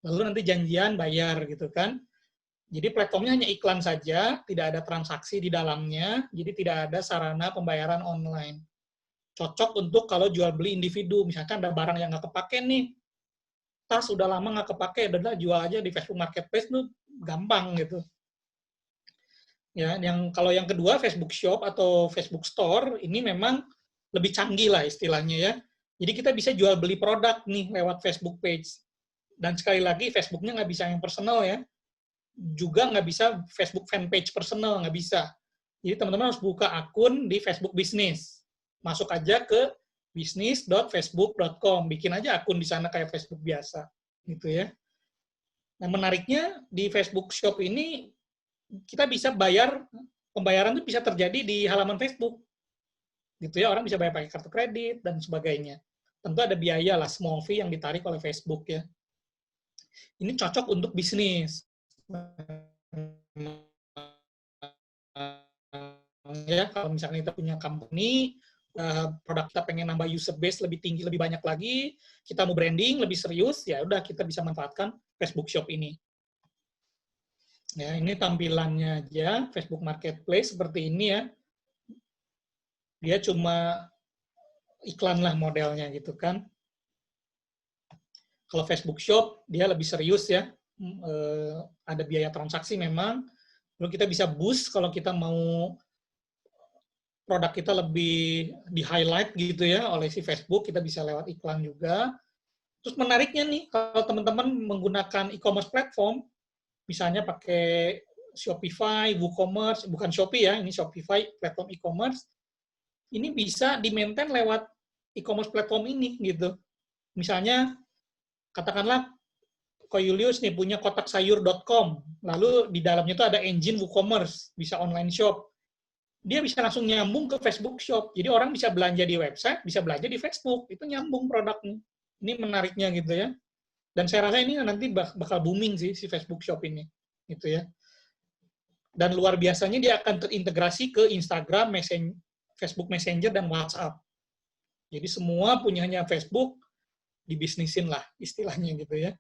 Lalu nanti janjian bayar gitu kan. Jadi platformnya hanya iklan saja, tidak ada transaksi di dalamnya, jadi tidak ada sarana pembayaran online. Cocok untuk kalau jual beli individu, misalkan ada barang yang nggak kepake nih, tas udah lama nggak kepake, udah jual aja di Facebook Marketplace tuh gampang gitu. Ya, kalau yang kedua Facebook Shop atau Facebook Store ini memang lebih canggih lah istilahnya ya. Jadi kita bisa jual beli produk nih lewat Facebook page. Dan sekali lagi Facebooknya nggak bisa yang personal ya. Juga nggak bisa Facebook fanpage personal, nggak bisa. Jadi teman-teman harus buka akun di Facebook Business. Masuk aja ke business.facebook.com. Bikin aja akun di sana kayak Facebook biasa. Gitu ya. Nah, menariknya di Facebook Shop ini kita bisa bayar, pembayaran itu bisa terjadi di halaman Facebook. Gitu ya, orang bisa bayar pakai kartu kredit dan sebagainya. Tentu ada biaya lah, small fee yang ditarik oleh Facebook ya. Ini cocok untuk bisnis. Ya, kalau misalnya kita punya company, produk kita pengen nambah user base lebih tinggi, lebih banyak lagi, kita mau branding lebih serius, ya udah kita bisa manfaatkan Facebook Shop ini. Ya, ini tampilannya aja Facebook Marketplace seperti ini ya. Dia cuma iklan lah modelnya gitu kan. Kalau Facebook Shop dia lebih serius ya. Ada biaya transaksi memang. Lalu kita bisa boost kalau kita mau produk kita lebih di-highlight gitu ya oleh si Facebook, kita bisa lewat iklan juga. Terus menariknya nih, kalau teman-teman menggunakan e-commerce platform, misalnya pakai Shopify, WooCommerce, bukan Shopee ya, ini Shopify, platform e-commerce, ini bisa di-maintain lewat e-commerce platform ini gitu. Misalnya, katakanlah Ko Julius nih punya kotaksayur.com, lalu di dalamnya itu ada engine WooCommerce, bisa online shop. Dia bisa langsung nyambung ke Facebook Shop. Jadi orang bisa belanja di website, bisa belanja di Facebook. Itu nyambung produknya. Ini menariknya gitu ya. Dan saya rasa ini nanti bakal booming sih si Facebook Shop ini, gitu ya. Dan luar biasanya dia akan terintegrasi ke Instagram, Facebook Messenger dan WhatsApp. Jadi semua punyanya Facebook dibisnisin lah istilahnya gitu ya.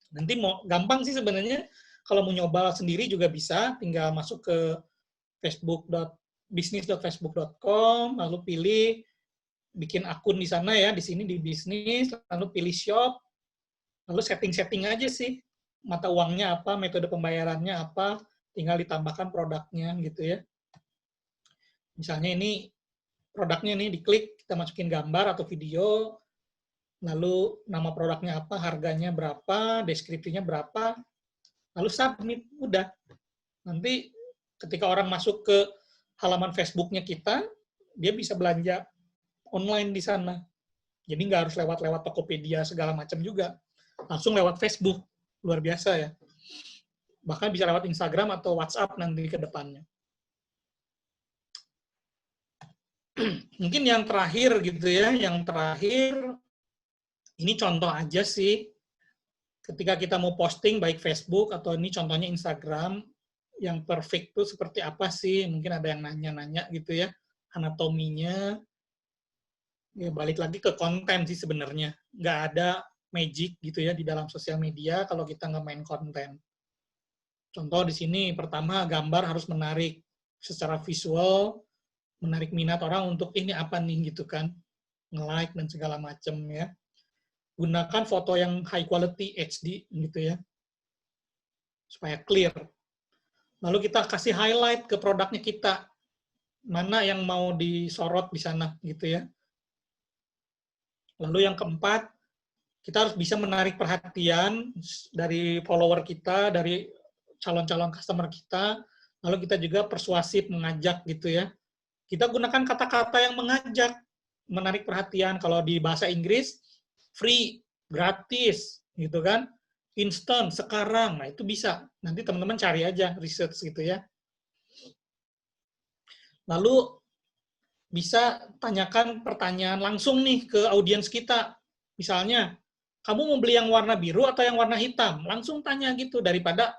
Nanti mau gampang sih sebenarnya kalau mau nyoba sendiri juga bisa, tinggal masuk ke business.facebook.com, lalu pilih bikin akun di sana ya, di sini di bisnis, lalu pilih shop. Lalu setting-setting aja sih, mata uangnya apa, metode pembayarannya apa, tinggal ditambahkan produknya gitu ya. Misalnya ini produknya nih, diklik, kita masukin gambar atau video, lalu nama produknya apa, harganya berapa, deskripsinya berapa, lalu submit, udah. Nanti ketika orang masuk ke halaman Facebook-nya kita, dia bisa belanja online di sana. Jadi nggak harus lewat-lewat Tokopedia segala macam juga. Langsung lewat Facebook, luar biasa ya. Bahkan bisa lewat Instagram atau WhatsApp nanti ke depannya. Mungkin yang terakhir gitu ya, yang terakhir, ini contoh aja sih, ketika kita mau posting baik Facebook atau ini contohnya Instagram, yang perfect itu seperti apa sih? Mungkin ada yang nanya-nanya gitu ya, anatominya. Ya, balik lagi ke konten sih sebenarnya. Nggak ada magic gitu ya di dalam sosial media kalau kita nggak main konten. Contoh di sini, pertama gambar harus menarik secara visual, menarik minat orang untuk ini apa nih gitu kan, nge-like dan segala macam ya. Gunakan foto yang high quality HD gitu ya, supaya clear. Lalu kita kasih highlight ke produknya kita, mana yang mau disorot di sana gitu ya. Lalu yang keempat, kita harus bisa menarik perhatian dari follower kita, dari calon-calon customer kita, lalu kita juga persuasif, mengajak gitu ya. Kita gunakan kata-kata yang mengajak, menarik perhatian. Kalau di bahasa Inggris, free, gratis, gitu kan, instant, sekarang, nah itu bisa. Nanti teman-teman cari aja, research gitu ya. Lalu bisa tanyakan pertanyaan langsung nih ke audiens kita. Misalnya, kamu mau beli yang warna biru atau yang warna hitam? Langsung tanya gitu, daripada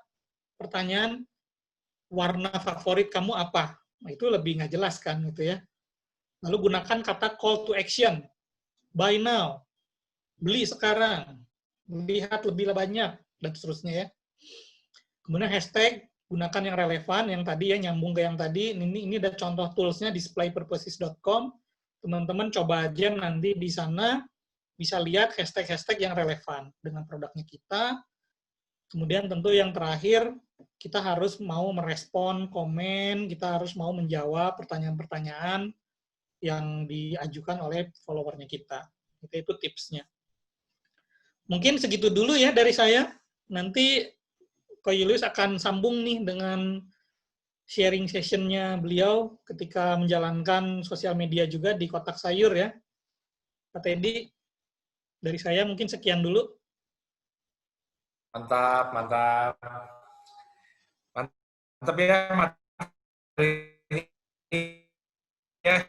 pertanyaan warna favorit kamu apa? Nah, itu lebih nggak jelas kan gitu ya. Lalu gunakan kata call to action. Buy now. Beli sekarang. Lihat lebih banyak dan seterusnya ya. Kemudian hashtag gunakan yang relevan, yang tadi ya nyambung ke yang tadi. Ini ada contoh toolsnya di displaypurposes.com. Teman-teman coba aja nanti di sana bisa lihat hashtag-hashtag yang relevan dengan produknya kita. Kemudian tentu yang terakhir, kita harus mau merespon komen, kita harus mau menjawab pertanyaan-pertanyaan yang diajukan oleh followernya kita. Itu tipsnya. Mungkin segitu dulu ya dari saya. Nanti Ko Julius akan sambung nih dengan sharing session-nya beliau ketika menjalankan sosial media juga di Kotak Sayur ya. Pak Teddy, dari saya mungkin sekian dulu. Mantap, mantap. Mantap ya, materi ini ya.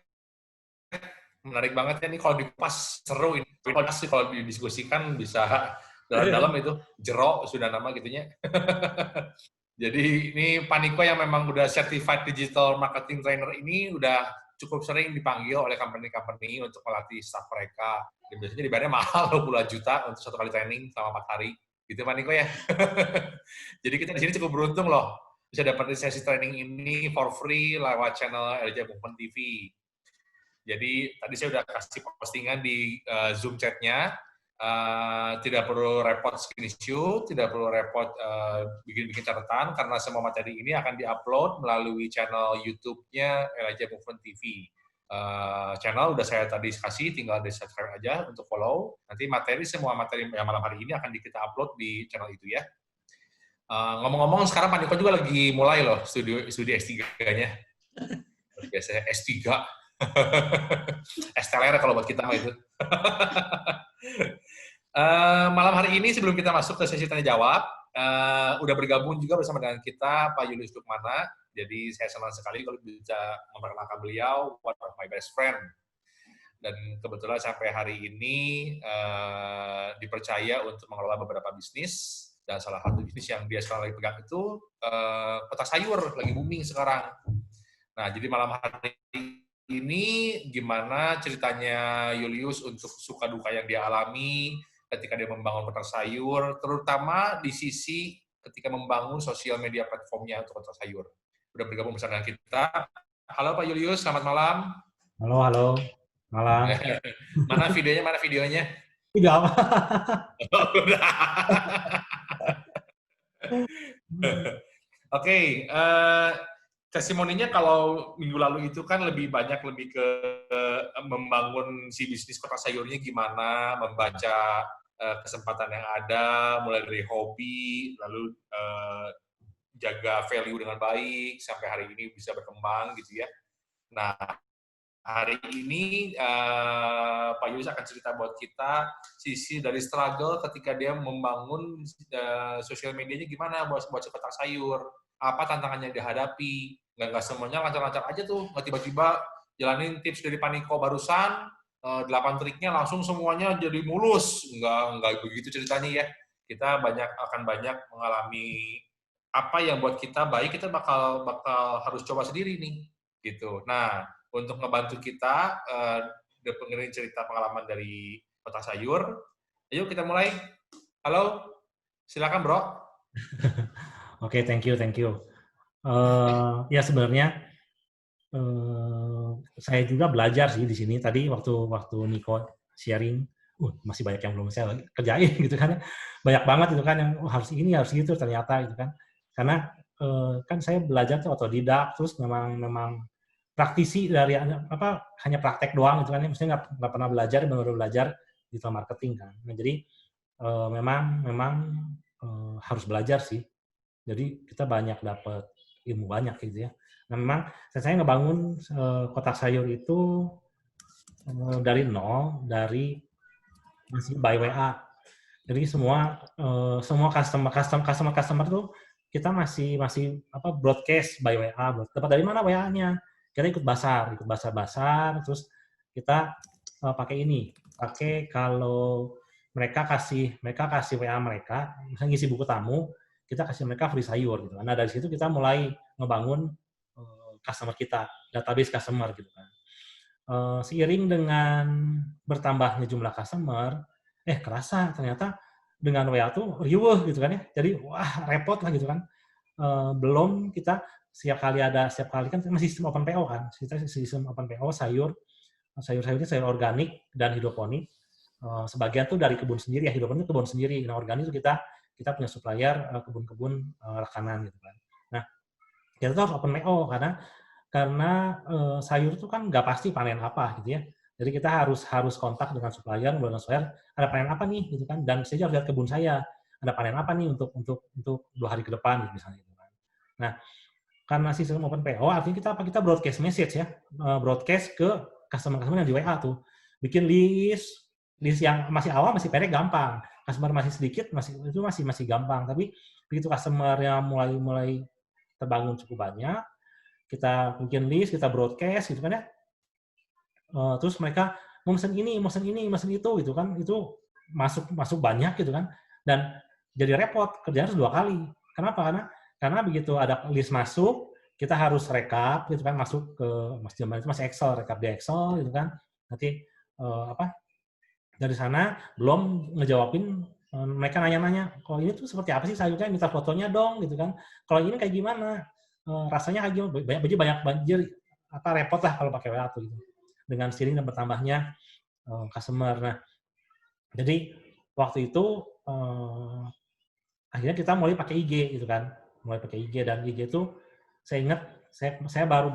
Menarik banget ya, ini kalau dikupas seru ini. Pasti kalau didiskusikan bisa dalam-dalam itu, jero sudah nama gitunya. Jadi ini Paniko yang memang udah certified digital marketing trainer ini udah cukup sering dipanggil oleh company-company untuk melatih staff mereka. Dan biasanya dibayarnya mahal loh, puluhan juta untuk 1 kali training selama 4 hari. Gitu Paniko ya. Jadi kita di sini cukup beruntung loh bisa dapat sesi training ini for free lewat channel LJ Movement TV. Jadi tadi saya udah kasih postingan di Zoom chat-nya. Tidak perlu repot screenshot, tidak perlu repot bikin-bikin catatan, karena semua materi ini akan diupload melalui channel YouTube-nya LJ Movement TV. Channel udah saya tadi kasih, tinggal di-subscribe aja untuk follow. Nanti semua materi yang malam hari ini akan kita upload di channel itu ya. Ngomong-ngomong, sekarang Pak Niko juga lagi mulai loh studi S3-nya. Biasanya S3. Esteler kalau buat kita mah itu. Malam hari ini sebelum kita masuk ke sesi tanya jawab, udah bergabung juga bersama dengan kita Pak Julius Lukmana. Jadi saya senang sekali kalau bisa memperkenalkan beliau, one of my best friend. Dan kebetulan sampai hari ini dipercaya untuk mengelola beberapa bisnis, dan salah satu bisnis yang dia sekarang lagi pegang itu kotak sayur, lagi booming sekarang. Nah, jadi malam hari ini gimana ceritanya Julius untuk suka duka yang dia alami ketika dia membangun kotak sayur, terutama di sisi ketika membangun sosial media platformnya untuk kotak sayur. Udah bergabung bersama dengan kita. Halo Pak Julius, selamat malam. Halo, malam. Mana videonya? Tidak apa. Oke, testimoninya kalau minggu lalu itu kan lebih ke membangun si bisnis kotak sayurnya gimana, membaca kesempatan yang ada, mulai dari hobi, lalu jaga value dengan baik, sampai hari ini bisa berkembang gitu ya. Nah, hari ini Pak Yus akan cerita buat kita sisi dari struggle ketika dia membangun sosial medianya gimana buat kotak sayur, apa tantangannya dihadapi. Nggak semuanya lancar-lancar aja tuh, nggak tiba-tiba jalanin tips dari Paniko barusan, 8 triknya langsung semuanya jadi mulus. Nggak begitu ceritanya ya. Kita akan banyak mengalami apa yang buat kita baik, kita bakal harus coba sendiri nih. Gitu. Nah, untuk ngebantu kita dengerin cerita pengalaman dari kotak sayur. Ayo kita mulai. Halo, silakan bro. Oke, thank you. Ya sebenarnya saya juga belajar sih di sini. Tadi waktu Niko sharing, masih banyak yang belum saya kerjain gitu kan. Banyak banget itu kan yang harus ini harus gitu ternyata gitu kan. Karena kan saya belajar tuh otodidak, terus memang praktisi dari hanya praktek doang gitu kan, maksudnya nggak pernah belajar, baru belajar digital marketing kan. Nah, jadi memang harus belajar sih. Jadi kita banyak dapat ilmu banyak gitu ya. Nah, memang saya ngebangun kotak sayur itu dari nol, dari masih by WA. Jadi semua customer tuh kita masih broadcast by WA. Dapat dari mana WA-nya? Kita ikut basar, terus kita pakai kalau mereka kasih WA mereka, misalnya ngisi buku tamu, kita kasih mereka free sayur gitu. Nah dari situ kita mulai ngebangun customer kita, database customer gitu kan. Seiring dengan bertambahnya jumlah customer, kerasa ternyata dengan WA tuh riweuh gitu kan ya. Jadi wah repot lah gitu kan. Belum kita setiap kali kan masih sistem open PO kan. Kita sistem open PO sayur-sayurnya sayur organik dan hidroponik. Sebagian tuh dari kebun sendiri ya, hidroponik kebun sendiri. Nah organik itu kita punya supplier kebun-kebun rekanan gitu kan. Nah kita tuh harus open PO karena sayur itu kan nggak pasti panen apa gitu ya. Jadi kita harus kontak dengan supplier ada panen apa nih gitu kan, dan saya harus lihat kebun saya ada panen apa nih untuk 2 hari ke depan gitu, misalnya gitu kan. Nah, karena sistem open PO artinya kita broadcast message ya, broadcast ke customer yang di WA tuh. Bikin list yang masih awal masih pendek gampang. Customer masih sedikit masih gampang, tapi begitu customer yang mulai terbangun cukup banyak, kita bikin list, kita broadcast gitu kan ya. Terus mereka mau mesen ini, mesen itu gitu kan. Itu masuk banyak gitu kan. Dan jadi repot, kerjanya harus 2 kali. Kenapa? Karena begitu ada list masuk, kita harus rekap gitu kan, masuk ke masih Excel, rekap di Excel gitu kan. Nanti dari sana belum ngejawabin mereka nanya-nanya, kalau ini tuh seperti apa sih sayurnya, minta fotonya dong gitu kan. Kalau ini kayak gimana? Rasanya kayak gimana? Banyak repot lah kalau pakai WA tuh gitu. Dengan seiring dan bertambahnya customer. Nah, jadi waktu itu akhirnya kita mulai pakai IG gitu kan. Mulai pakai IG, dan IG itu saya ingat saya baru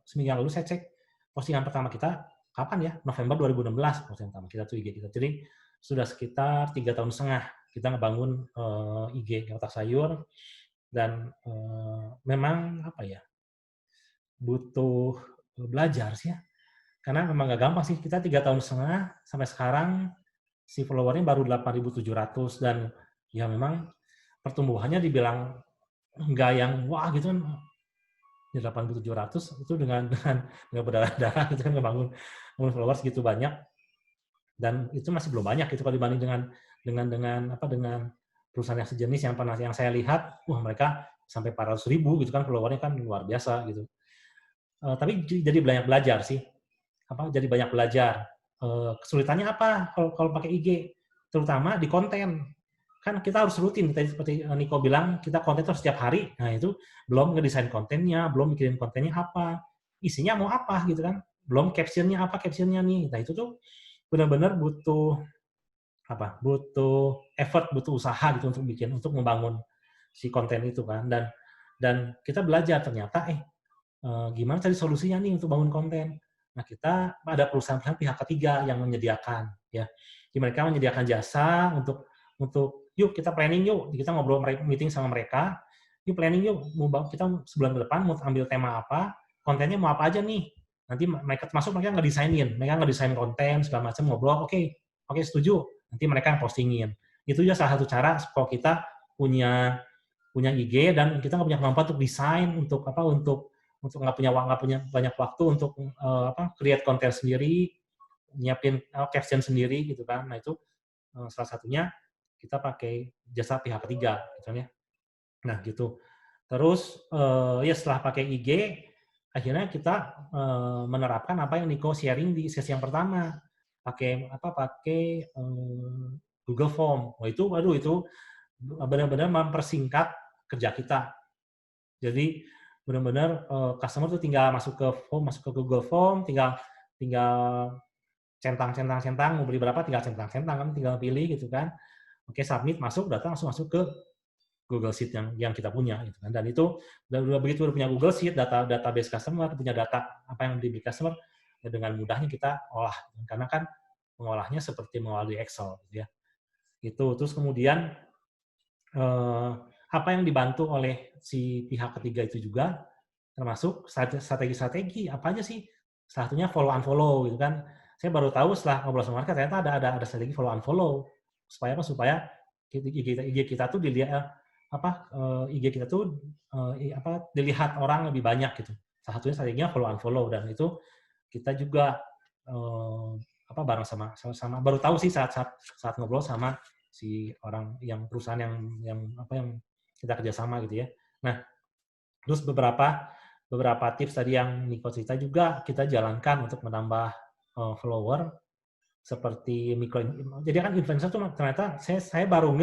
seminggu yang lalu saya cek postingan pertama kita kapan ya? November 2016 postingan pertama kita tuh IG kita. Jadi sudah sekitar 3,5 tahun kita ngebangun IG Otak Sayur, dan memang butuh belajar sih ya. Karena memang nggak gampang sih, kita 3,5 tahun sampai sekarang si followernya baru 8.700, dan ya memang pertumbuhannya dibilang nggak yang wah gitu kan, ya 8.700 itu dengan berdarah-darah itu kan ngebangun followers gitu banyak, dan itu masih belum banyak itu kalau dibanding dengan perusahaan yang sejenis yang saya lihat, mereka sampai 400.000 gitu kan followernya, kan luar biasa gitu. Tapi jadi banyak belajar sih. Jadi banyak belajar. Kesulitannya apa kalau pakai IG? Terutama di konten. Kan kita harus rutin, seperti Niko bilang, kita konten terus setiap hari. Nah itu belum ngedesain kontennya, belum mikirin kontennya apa, isinya mau apa gitu kan. Belum captionnya nih. Nah itu tuh benar-benar butuh effort, butuh usaha gitu untuk membangun si konten itu kan. Dan kita belajar ternyata gimana cari solusinya nih untuk bangun konten. Nah, kita ada perusahaan pihak ketiga yang menyediakan, ya. Jadi mereka menyediakan jasa untuk yuk kita planning yuk, kita ngobrol meeting sama mereka, yuk planning yuk, kita sebulan ke depan mau ambil tema apa, kontennya mau apa aja nih. Nanti mereka ngedesain konten segala macam, ngobrol, oke setuju. Nanti mereka yang postingin. Itu juga salah satu cara kalau kita punya IG dan kita nggak punya kemampuan untuk desain, untuk nggak punya banyak waktu untuk create konten sendiri, nyiapin caption sendiri gitu kan. Nah itu salah satunya kita pakai jasa pihak ketiga misalnya. Nah gitu. Terus ya setelah pakai IG, akhirnya kita menerapkan apa yang Niko sharing di sesi yang pertama. Pakai Google Form. Itu benar-benar mempersingkat kerja kita. Jadi benar-benar customer tuh tinggal masuk ke Google Form, tinggal centang, mau beli berapa tinggal centang kan, tinggal pilih gitu kan. Oke, submit, masuk, data langsung masuk ke Google Sheet yang kita punya gitu kan. Dan itu begitu udah punya Google Sheet, database customer, punya data apa yang dibeli customer, ya dengan mudahnya kita olah, karena kan mengolahnya seperti melalui Excel gitu ya. Itu terus kemudian apa yang dibantu oleh si pihak ketiga itu juga termasuk strategi apa aja sih? Salah satunya follow unfollow gitu kan. Saya baru tahu setelah ngobrol sama mereka ternyata ada strategi follow unfollow supaya IG kita tuh dilihat IG kita tuh dilihat orang lebih banyak gitu. Salah satunya strateginya follow unfollow, dan itu kita juga bareng sama baru tahu sih saat ngobrol sama si orang yang perusahaan yang kita kerjasama gitu ya. Nah, terus beberapa tips tadi yang Niko cerita juga kita jalankan untuk menambah follower seperti jadi kan influencer tuh ternyata saya baru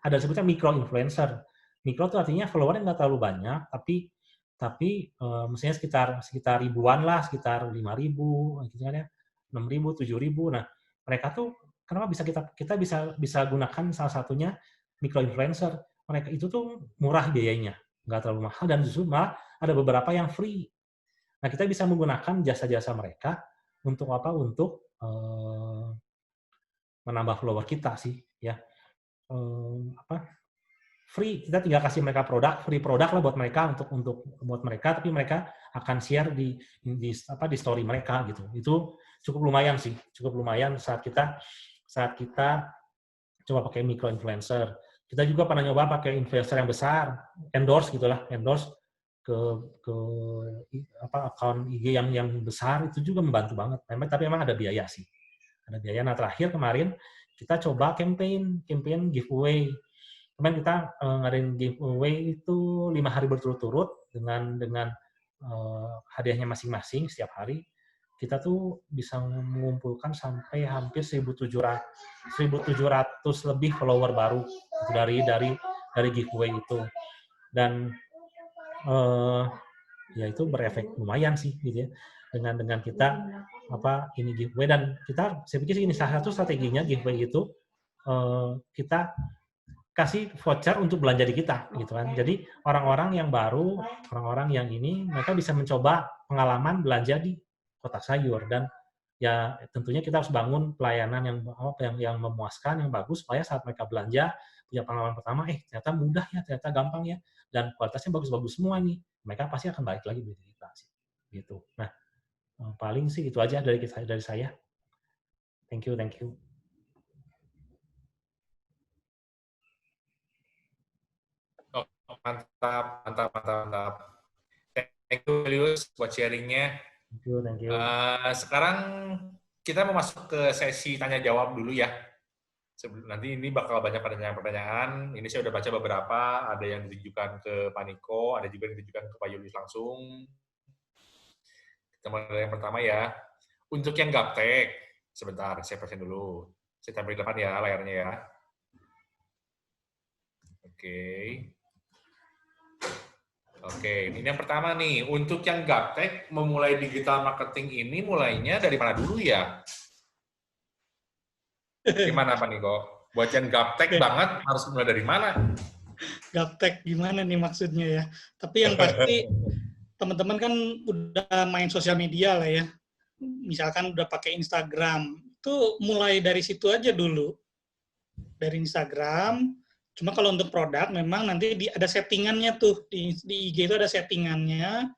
ada sebutnya micro influencer. Micro tuh artinya followernya nggak terlalu banyak, tapi misalnya sekitar ribuan lah, sekitar 5.000 gitu kan ya, 6.000, 7.000. Nah, mereka tuh kenapa kita bisa gunakan salah satunya micro influencer. Mereka itu tuh murah biayanya, nggak terlalu mahal, dan justru malah ada beberapa yang free. Nah, kita bisa menggunakan jasa-jasa mereka untuk apa? Untuk menambah follower kita sih, ya. Free, kita tinggal kasih mereka free produk lah buat mereka untuk buat mereka, tapi mereka akan share di story mereka gitu. Itu cukup lumayan sih, cukup lumayan saat kita coba pakai micro influencer. Kita juga pernah nyoba pakai influencer yang besar, endorse ke akun IG yang besar, itu juga membantu banget. Tapi memang ada biaya sih. Ada biaya. Nah, terakhir kemarin kita coba campaign giveaway. Kemarin kita ngadain giveaway itu 5 hari berturut-turut dengan hadiahnya masing-masing setiap hari. Kita tuh bisa mengumpulkan sampai hampir 1.700 lebih follower baru dari giveaway itu. Dan ya itu berefek lumayan sih gitu ya. Dengan kita ini giveaway, dan saya pikir ini salah satu strateginya giveaway itu kita kasih voucher untuk belanja di kita gitu kan. Jadi orang-orang yang baru, orang-orang yang ini mereka bisa mencoba pengalaman belanja di Kotak Sayur, dan ya tentunya kita harus bangun pelayanan yang memuaskan, yang bagus, supaya saat mereka belanja punya pengalaman pertama, ternyata mudah ya, ternyata gampang ya, dan kualitasnya bagus-bagus semua nih. Mereka pasti akan balik lagi beli di kita gitu. Nah, paling sih itu aja dari saya. Thank you. Mantap. Thank you, Julius, buat sharingnya. Thank you. Sekarang kita mau masuk ke sesi tanya jawab dulu ya. Nanti ini bakal banyak pertanyaan. Ini saya udah baca beberapa. Ada yang ditujukan ke Pak Niko, ada juga yang ditujukan ke Pak Julius langsung. Kita mulai dari yang pertama ya. Untuk yang gaptek, sebentar, saya present dulu. Saya tampil di depan ya layarnya ya. Oke, ini yang pertama nih. Untuk yang gaptek, memulai digital marketing ini mulainya dari mana dulu ya? Gimana Pak Niko? Buat yang gaptek banget, harus mulai dari mana? Gaptek gimana nih maksudnya ya? Tapi yang pasti teman-teman kan udah main sosial media lah ya. Misalkan udah pakai Instagram, itu mulai dari situ aja dulu. Dari Instagram. Cuma kalau untuk produk memang nanti ada settingannya tuh di IG itu ada settingannya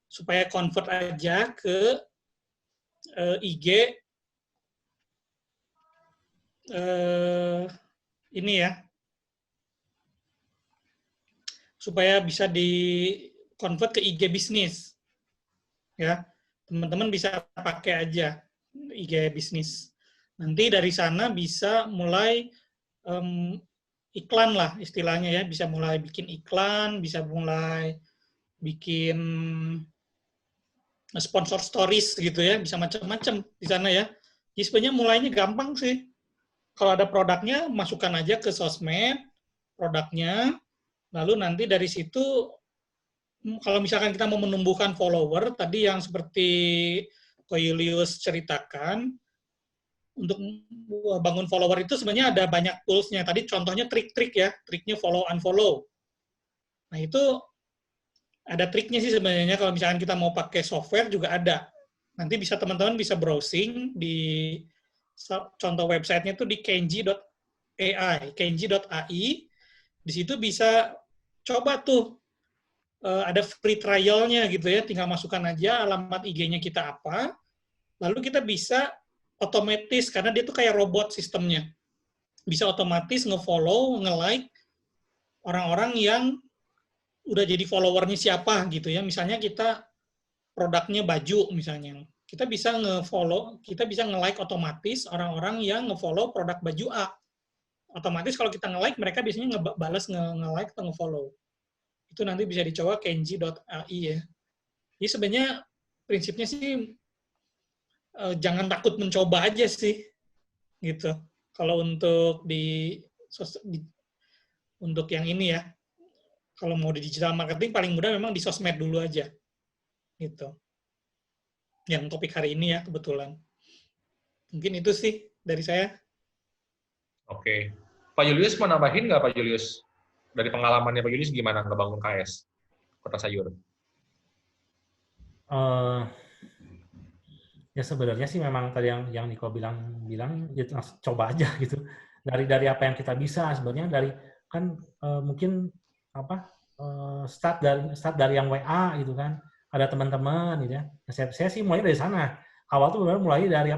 supaya convert aja ke IG ini ya, supaya bisa di convert ke IG bisnis ya. Teman-teman bisa pakai aja IG bisnis. Nanti dari sana bisa mulai iklan lah istilahnya ya, bisa mulai bikin iklan, bisa mulai bikin sponsor stories gitu ya, bisa macam-macam di sana ya. Jadi sebenarnya mulainya gampang sih. Kalau ada produknya, masukkan aja ke sosmed produknya, lalu nanti dari situ kalau misalkan kita mau menumbuhkan follower, tadi yang seperti Ko Julius ceritakan, untuk bangun follower itu sebenarnya ada banyak tools-nya. Tadi contohnya trik-trik ya, triknya follow unfollow. Nah itu ada triknya sih sebenarnya, kalau misalkan kita mau pakai software juga ada. Nanti bisa teman-teman bisa browsing di contoh websitenya itu di kenji.ai, kenji.ai. Di situ bisa coba tuh, ada free trial-nya gitu ya, tinggal masukkan aja alamat IG-nya kita apa, lalu kita bisa otomatis, karena dia tuh kayak robot sistemnya. Bisa otomatis nge-follow, nge-like orang-orang yang udah jadi followernya siapa gitu ya. Misalnya kita produknya baju misalnya. Kita bisa nge-follow, kita bisa nge-like otomatis orang-orang yang nge-follow produk baju A. otomatis kalau kita nge-like, mereka biasanya ngebales nge-like atau nge-follow. Itu nanti bisa dicoba kenji.ai ya. Jadi sebenarnya prinsipnya sih jangan takut mencoba aja sih, gitu. Kalau untuk untuk yang ini ya, kalau mau di digital marketing paling mudah memang di sosmed dulu aja, gitu. Yang topik hari ini ya kebetulan. Mungkin itu sih dari saya. Oke. Pak Julius mau nambahin nggak Pak Julius? Dari pengalamannya Pak Julius gimana ngebangun KS Kota Sayur? Ya sebenarnya sih memang tadi yang Niko bilang ya coba aja gitu. Dari apa yang kita bisa sebenarnya kan mungkin start dari yang WA gitu kan. Ada teman-teman gitu ya. Nah, saya sih mulai dari sana. Awal tuh mulai dari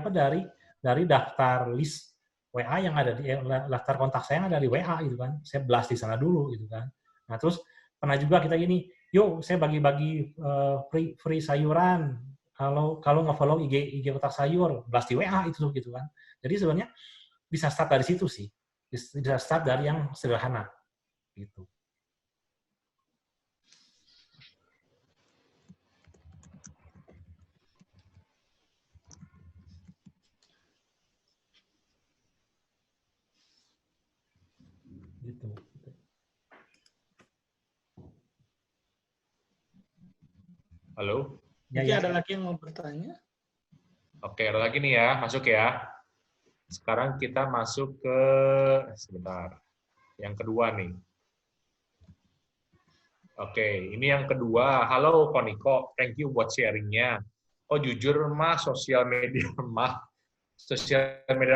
daftar list WA yang ada di daftar kontak saya yang ada di WA gitu kan. Saya blast di sana dulu gitu kan. Nah, terus pernah juga kita gini, yuk saya bagi-bagi free sayuran. Kalau nge-follow IG Kotak Sayur, blast di WA itu gitu kan. Jadi sebenarnya bisa start dari situ sih. Bisa start dari yang sederhana gitu. Gitu. Halo? Mungkin ada lagi yang mau bertanya? Oke, ada lagi nih ya, masuk ya. Sekarang kita masuk ke, sebentar, yang kedua nih. Oke, ini yang kedua. Halo Koniko, thank you buat sharingnya. Oh jujur mah, sosial media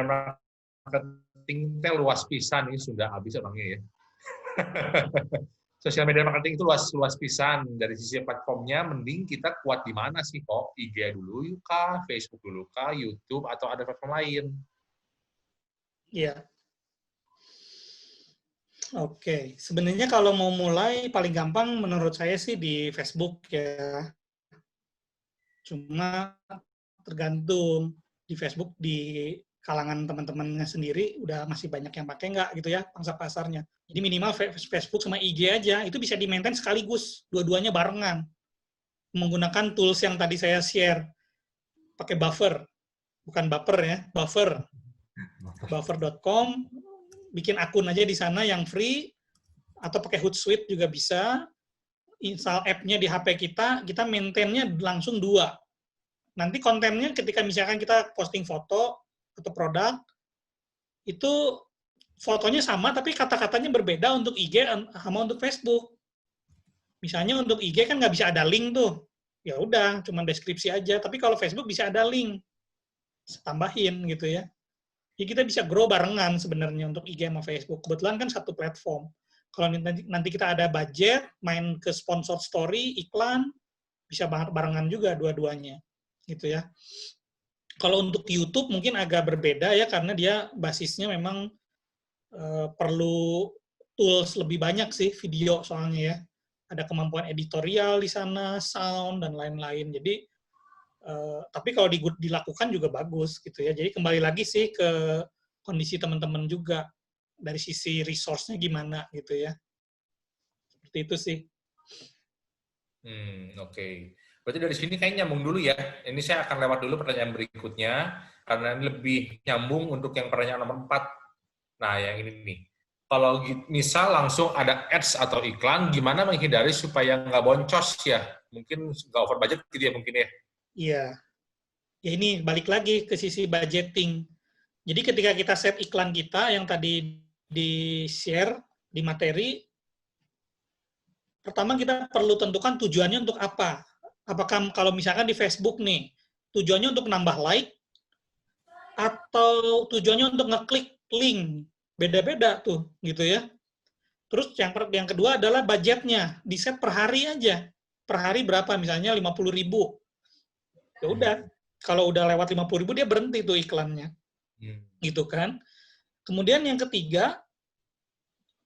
marketing luas pisan, ini sudah habis orangnya ya. Sosial media marketing itu luas pisan. Dari sisi platformnya, mending kita kuat di mana sih kok? IG dulu kah, Facebook dulu kah, YouTube, atau ada platform lain? Iya. Oke. Sebenarnya kalau mau mulai, paling gampang menurut saya sih di Facebook ya. Cuma tergantung di Facebook, di kalangan teman-temannya sendiri, udah masih banyak yang pakai nggak gitu ya, pangsa pasarnya. Jadi minimal Facebook sama IG aja, itu bisa di-maintain sekaligus, dua-duanya barengan. Menggunakan tools yang tadi saya share, pakai Buffer, bukan Buffer ya, Buffer. Buffer.com, bikin akun aja di sana yang free, atau pakai Hootsuite juga bisa, install app-nya di HP kita maintain-nya langsung 2. Nanti kontennya ketika misalkan kita posting foto atau produk, itu fotonya sama tapi kata-katanya berbeda untuk IG sama untuk Facebook. Misalnya untuk IG kan nggak bisa ada link tuh. Ya udah, cuma deskripsi aja. Tapi kalau Facebook bisa ada link. Tambahin gitu ya. Jadi kita bisa grow barengan sebenarnya untuk IG sama Facebook. Kebetulan kan satu platform. Kalau nanti kita ada budget, main ke sponsor story, iklan, bisa barengan juga dua-duanya. Gitu ya. Kalau untuk YouTube mungkin agak berbeda ya, karena dia basisnya memang perlu tools lebih banyak sih, video soalnya ya. Ada kemampuan editorial di sana, sound, dan lain-lain. Jadi, tapi kalau dilakukan juga bagus gitu ya. Jadi kembali lagi sih ke kondisi teman-teman juga. Dari sisi resource-nya gimana gitu ya. Seperti itu sih. Oke. Berarti dari sini kayaknya nyambung dulu ya. Ini saya akan lewat dulu pertanyaan berikutnya, karena ini lebih nyambung untuk yang pertanyaan nomor 4. Nah, yang ini nih. Kalau misal langsung ada ads atau iklan, gimana menghindari supaya nggak boncos ya? Mungkin nggak over budget gitu ya mungkin ya? Iya. Ya ini balik lagi ke sisi budgeting. Jadi ketika kita set iklan kita yang tadi di-share di materi, pertama kita perlu tentukan tujuannya untuk apa. Apakah kalau misalkan di Facebook nih, tujuannya untuk nambah like, atau tujuannya untuk ngeklik link. Beda-beda tuh, gitu ya. Terus yang kedua adalah budgetnya, di set per hari aja. Per hari berapa? Misalnya 50.000. Ya udah, kalau udah lewat 50.000 dia berhenti tuh iklannya. Gitu kan. Kemudian yang ketiga,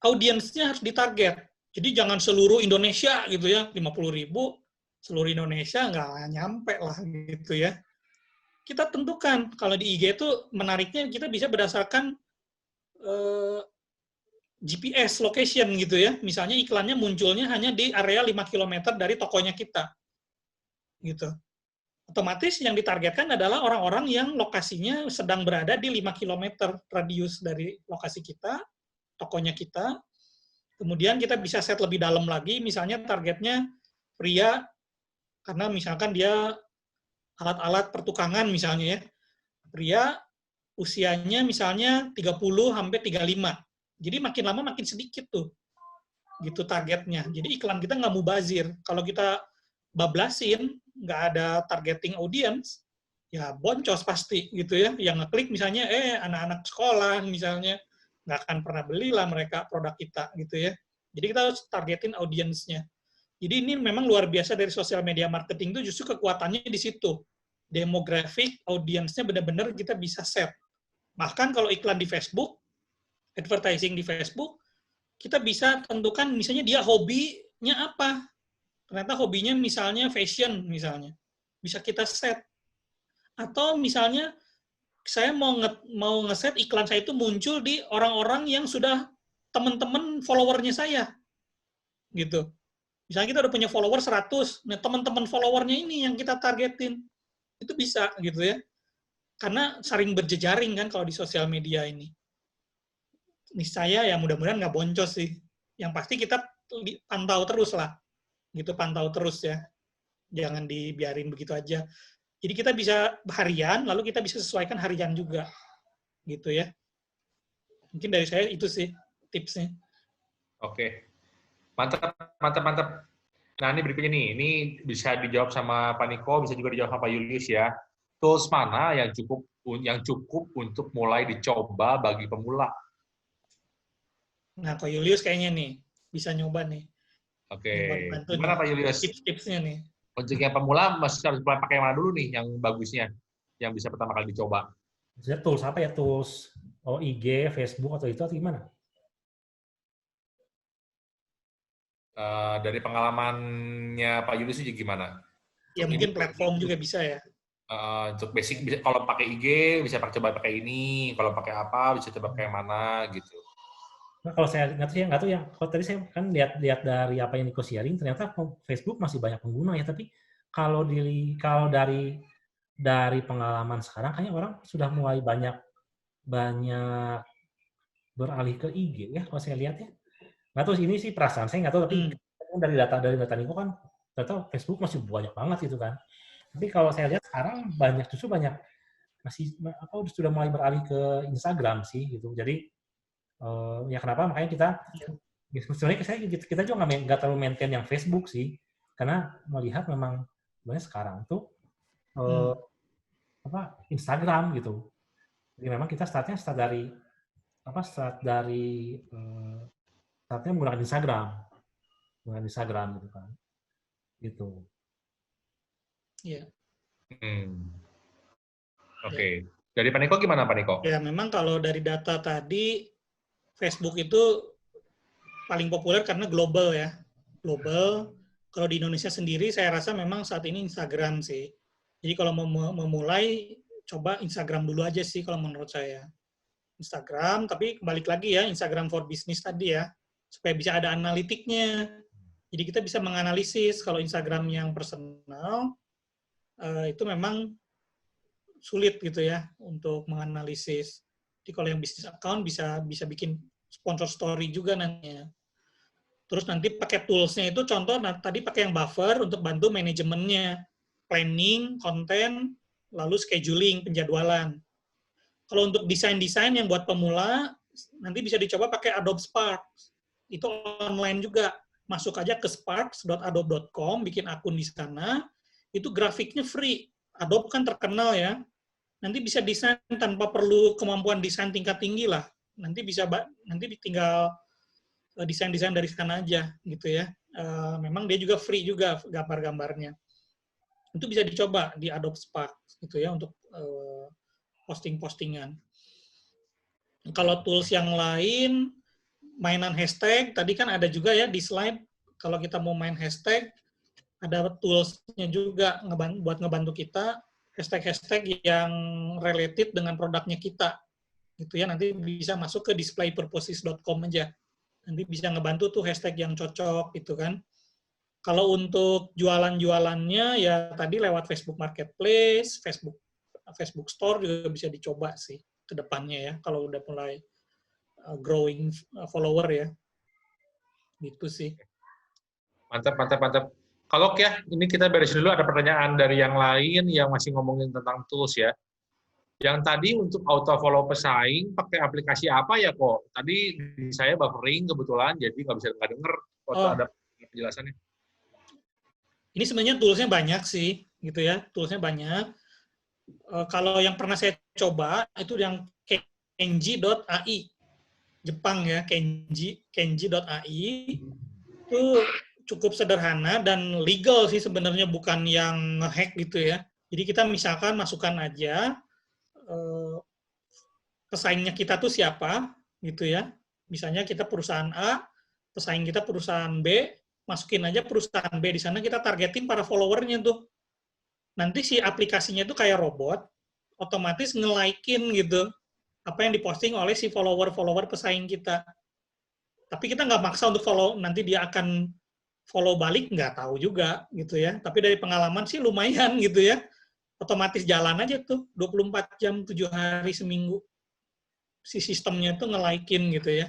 audiensnya harus ditarget. Jadi jangan seluruh Indonesia gitu ya, 50.000, seluruh Indonesia nggak nyampe lah gitu ya. Kita tentukan, kalau di IG itu menariknya kita bisa berdasarkan GPS location gitu ya. Misalnya iklannya munculnya hanya di area 5 km dari tokonya kita. Gitu. Otomatis yang ditargetkan adalah orang-orang yang lokasinya sedang berada di 5 km radius dari lokasi kita, tokonya kita. Kemudian kita bisa set lebih dalam lagi, misalnya targetnya pria, karena misalkan dia alat-alat pertukangan misalnya ya. Pria usianya misalnya 30 sampai 35. Jadi makin lama makin sedikit tuh. Gitu targetnya. Jadi iklan kita nggak mubazir. Kalau kita bablasin, nggak ada targeting audience, ya boncos pasti gitu ya. Yang ngeklik misalnya, anak-anak sekolah misalnya, nggak akan pernah belilah mereka produk kita gitu ya. Jadi kita harus targetin audience-nya. Jadi ini memang luar biasa dari sosial media marketing itu justru kekuatannya di situ. Demographic audience-nya benar-benar kita bisa set. Bahkan kalau iklan di Facebook, advertising di Facebook, kita bisa tentukan misalnya dia hobinya apa. Ternyata hobinya misalnya fashion misalnya. Bisa kita set. Atau misalnya saya mau ngeset iklan saya itu muncul di orang-orang yang sudah teman-teman followernya saya. Gitu. Misalnya kita udah punya follower 100, nah teman-teman followernya ini yang kita targetin. Itu bisa gitu ya. Karena saling berjejaring kan kalau di sosial media ini. Niscaya ya mudah-mudahan nggak boncos sih. Yang pasti kita pantau terus lah. Gitu, pantau terus ya. Jangan dibiarin begitu aja. Jadi kita bisa harian, lalu kita bisa sesuaikan harian juga. Gitu ya. Mungkin dari saya itu sih tipsnya. Oke. Mantap, mantap, mantap. Nah, ini berikutnya nih. Ini bisa dijawab sama Pak Niko, bisa juga dijawab sama Pak Julius ya. Tools mana yang cukup untuk mulai dicoba bagi pemula? Nah, Pak Julius kayaknya nih bisa nyoba nih. Oke. Bantu Gimana nih, Pak Julius? tips-tipsnya nih. Untuk yang pemula masih harus mulai pakai yang mana dulu nih yang bagusnya, yang bisa pertama kali dicoba? Maksudnya tools apa ya? Tools IG, Facebook atau itu atau gimana? Dari pengalamannya Pak Julius itu gimana? Ya mungkin platform juga bisa ya. Untuk basic, kalau pakai IG bisa coba pakai ini, kalau pakai apa bisa coba pakai yang mana gitu. Nah, kalau saya nggak tahu ya. Kalau tadi saya kan lihat dari apa yang Nico sharing, ternyata Facebook masih banyak pengguna ya. Tapi kalau dari pengalaman sekarang, kayaknya orang sudah mulai banyak beralih ke IG ya. Kalau saya lihat ya, nggak tahu ini sih perasaan saya nggak tahu. Tapi dari data Nico kan, ternyata Facebook masih banyak banget gitu kan. Tapi kalau saya lihat sekarang justru banyak masih sudah mulai beralih ke Instagram sih gitu. Jadi ya kenapa makanya sebenarnya kita juga nggak terlalu maintain yang Facebook sih, karena melihat memang sebenarnya sekarang tuh Instagram gitu. Jadi memang kita startnya menggunakan Instagram gitu kan, gitu. Iya. Oke. Dari Pak Niko gimana Pak Niko? Ya memang kalau dari data tadi Facebook itu paling populer karena global ya. Global. Kalau di Indonesia sendiri saya rasa memang saat ini Instagram sih. Jadi kalau mau memulai coba Instagram dulu aja sih kalau menurut saya. Instagram, tapi kembali lagi ya Instagram for Business tadi ya. Supaya bisa ada analitiknya. Jadi kita bisa menganalisis kalau Instagram yang personal itu memang sulit gitu ya untuk menganalisis. Jadi kalau yang bisnis account bisa bikin sponsor story juga nantinya. Terus nanti pakai tools-nya itu contoh tadi pakai yang Buffer untuk bantu manajemennya, planning, konten, lalu scheduling, penjadwalan. Kalau untuk desain-desain yang buat pemula, nanti bisa dicoba pakai Adobe Spark. Itu online juga. Masuk aja ke sparks.adobe.com, bikin akun di sana, itu grafiknya free. Adobe kan terkenal ya. Nanti bisa desain tanpa perlu kemampuan desain tingkat tinggi lah. Nanti tinggal desain-desain dari sana aja gitu ya. Memang dia juga free juga gambar-gambarnya. Itu bisa dicoba di Adobe Spark gitu ya untuk posting-postingan. Kalau tools yang lain, mainan hashtag, tadi kan ada juga ya di slide, kalau kita mau main hashtag, ada tools-nya juga buat ngebantu kita, hashtag-hashtag yang related dengan produknya kita. Gitu ya, nanti bisa masuk ke displaypurposes.com aja. Nanti bisa ngebantu tuh hashtag yang cocok gitu kan. Kalau untuk jualan-jualannya ya tadi lewat Facebook Marketplace, Facebook Store juga bisa dicoba sih ke depannya ya kalau udah mulai growing follower ya. Gitu sih. Mantap, mantap, mantap. Kalau ya, ini kita beresin dulu, ada pertanyaan dari yang lain yang masih ngomongin tentang tools ya. Yang tadi untuk auto follow pesaing pakai aplikasi apa ya kok? Tadi di saya buffering kebetulan, jadi nggak denger waktu ada penjelasannya. Ini sebenarnya toolsnya banyak sih, gitu ya. Toolsnya banyak. Kalau yang pernah saya coba itu yang kenji.ai, Jepang ya, kenji.ai itu cukup sederhana dan legal sih sebenarnya, bukan yang ngehack gitu ya. Jadi kita misalkan masukkan aja pesaingnya kita tuh siapa gitu ya. Misalnya kita perusahaan A, pesaing kita perusahaan B, masukin aja perusahaan B di sana, kita targetin para followernya tuh. Nanti si aplikasinya itu kayak robot, otomatis nge-like-in gitu apa yang diposting oleh si follower-follower pesaing kita. Tapi kita nggak maksa untuk follow, nanti dia akan follow balik, nggak tahu juga gitu ya. Tapi dari pengalaman sih lumayan gitu ya. Otomatis jalan aja tuh 24 jam 7 hari seminggu. Si sistemnya tuh nge-like-in gitu ya.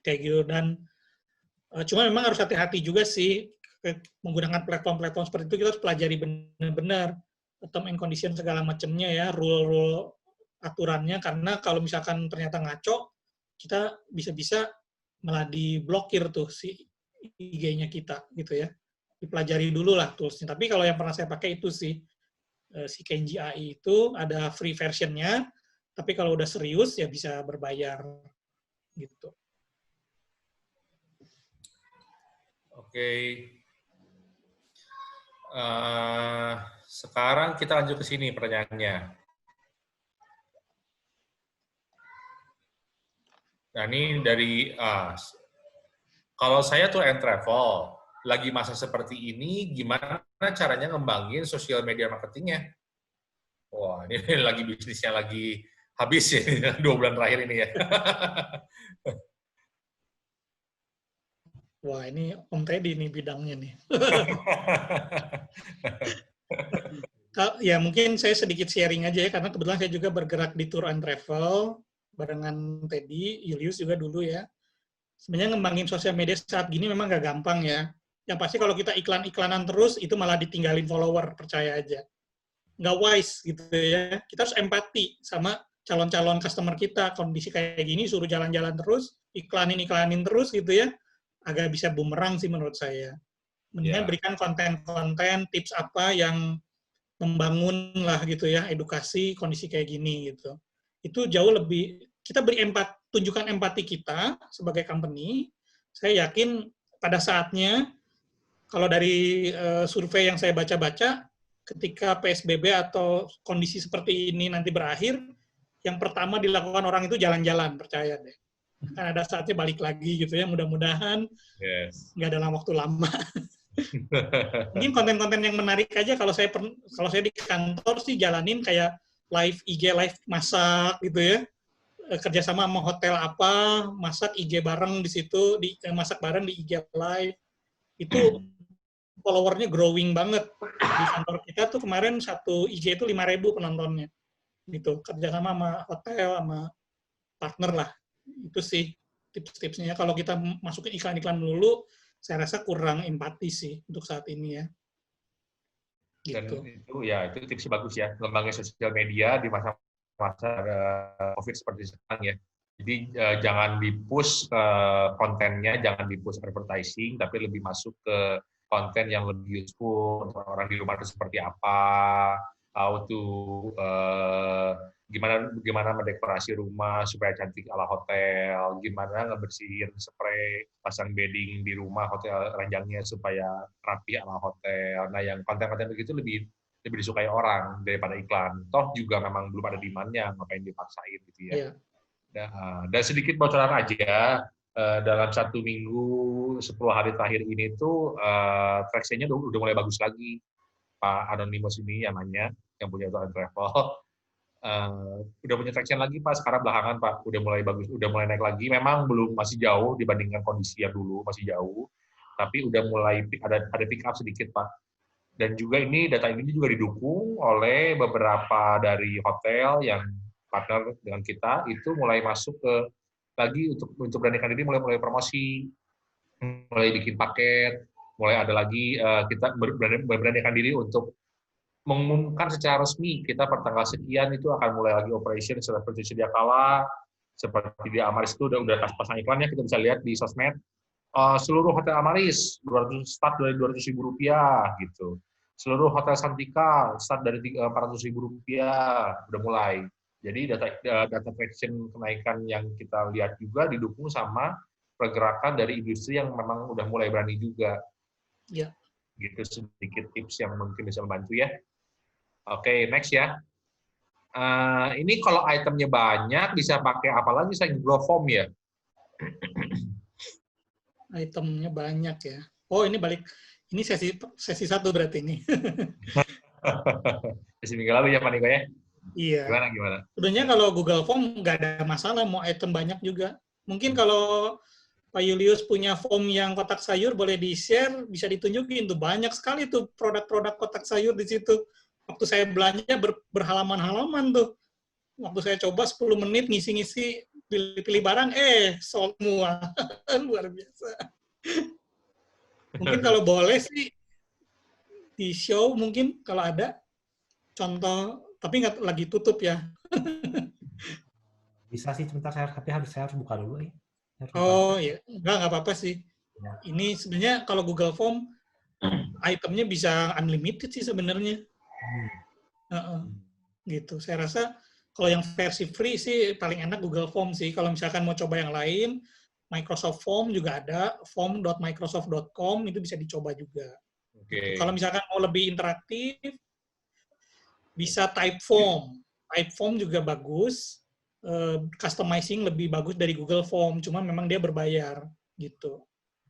Kayak gitu. Dan cuma memang harus hati-hati juga sih menggunakan platform-platform seperti itu. Kita harus pelajari benar-benar term and condition segala macamnya ya, rule-rule aturannya, karena kalau misalkan ternyata ngaco, kita bisa-bisa malah diblokir tuh si IG-nya kita gitu ya. Dipelajari dulu lah tools-nya. Tapi kalau yang pernah saya pakai itu sih, si Kenji AI itu ada free version-nya, tapi kalau udah serius ya bisa berbayar gitu. Oke. Sekarang kita lanjut ke sini pertanyaannya. Nah, ini dari kalau saya tuh and travel, lagi masa seperti ini, gimana caranya ngembangin sosial media marketingnya? Wah, ini lagi bisnisnya lagi habis ya, 2 bulan terakhir ini ya. Wah, ini Om Teddy nih bidangnya nih. Ya, mungkin saya sedikit sharing aja ya, karena kebetulan saya juga bergerak di tour and travel, barengan Teddy, Julius juga dulu ya. Sebenarnya ngembangin sosial media saat gini memang nggak gampang ya. Yang pasti kalau kita iklan-iklanan terus, itu malah ditinggalin follower, percaya aja. Nggak wise gitu ya. Kita harus empati sama calon-calon customer kita. Kondisi kayak gini, suruh jalan-jalan terus, iklanin terus gitu ya. Agak bisa bumerang sih menurut saya. Mendingan berikan konten-konten, tips apa yang membangun lah gitu ya, edukasi kondisi kayak gini gitu. Itu jauh lebih, kita beri tunjukkan empati kita sebagai company. Saya yakin pada saatnya, kalau dari survei yang saya baca-baca, ketika PSBB atau kondisi seperti ini nanti berakhir, yang pertama dilakukan orang itu jalan-jalan, percaya deh. Kan ada saatnya balik lagi gitu ya, mudah-mudahan nggak dalam waktu lama. Mungkin konten-konten yang menarik aja, kalau saya di kantor sih jalanin kayak live IG, live masak gitu ya, kerjasama sama hotel apa, masak IG bareng di situ, masak bareng di IG live, itu followernya growing banget. Di kantor kita tuh kemarin satu IG itu 5.000 penontonnya, gitu, kerjasama sama hotel, sama partner lah. Itu sih tips-tipsnya. Kalau kita masukin iklan-iklan dulu, saya rasa kurang empati sih untuk saat ini ya. Gitu. Dan itu tips bagus ya, ngembangin sosial media di masa-masa COVID seperti sekarang ya. Jadi jangan di-push kontennya, jangan di-push advertising, tapi lebih masuk ke konten yang lebih useful, orang di rumah itu seperti apa, how to gimana mendekorasi rumah supaya cantik ala hotel, gimana ngebersihin spray, pasang bedding di rumah hotel ranjangnya supaya rapi ala hotel. Nah, yang konten-konten begitu lebih disukai orang daripada iklan. Toh juga memang belum ada demand-nya, ngapain dipaksain gitu ya. Yeah. Dan sedikit bocoran aja, dalam 1 minggu, 10 hari terakhir ini tuh traction-nya udah mulai bagus lagi. Pak Anonymous ini yang nanya, yang punya tour and travel. udah punya traction lagi Pak, sekarang belakangan Pak, udah mulai bagus, udah mulai naik lagi. Memang belum, masih jauh dibandingkan kondisi yang dulu, masih jauh. Tapi udah mulai ada pick up sedikit Pak. Dan juga ini data ini juga didukung oleh beberapa dari hotel yang partner dengan kita, itu mulai masuk ke lagi untuk beranikan diri, mulai promosi, mulai bikin paket, mulai ada lagi kita beranikan diri untuk mengumumkan secara resmi kita per tanggal sekian itu akan mulai lagi operation seperti sedia kala, seperti di Amaris itu udah pasang iklannya, kita bisa lihat di sosmed. Seluruh hotel Amaris start dari 200.000 rupiah gitu. Seluruh hotel Santika start dari 400.000 rupiah, udah mulai. Jadi data traction kenaikan yang kita lihat juga didukung sama pergerakan dari industri yang memang udah mulai berani juga. Ya. Gitu sedikit tips yang mungkin bisa membantu ya. Oke, next ya. Ini kalau itemnya banyak bisa pakai apa lagi? Saya Google Form ya. Itemnya banyak ya. Oh, ini balik. Ini sesi 1 berarti ini. Sesi minggu lalu ya Pak Niko ya? Iya. Gimana? Sebenarnya kalau Google Form nggak ada masalah, mau item banyak juga. Mungkin kalau Pak Julius punya form yang kotak sayur, boleh di-share, bisa ditunjukin. Tuh banyak sekali tuh produk-produk kotak sayur di situ. Waktu saya belanja berhalaman-halaman tuh. Waktu saya coba 10 menit ngisi-ngisi, pilih-pilih barang, sold semua. Luar biasa. Mungkin kalau boleh sih, di-show mungkin kalau ada contoh, tapi nggak lagi tutup ya. Bisa sih, sebentar saya harus buka dulu nih. Oh ya, nggak apa-apa sih. Ya. Ini sebenarnya kalau Google Form, itemnya bisa unlimited sih sebenarnya. Gitu. Saya rasa kalau yang versi free sih paling enak Google Form sih. Kalau misalkan mau coba yang lain, Microsoft Form juga ada, form.microsoft.com itu bisa dicoba juga. Okay. Kalau misalkan mau lebih interaktif, bisa Typeform. Typeform juga bagus. Customizing lebih bagus dari Google Form, cuma memang dia berbayar gitu.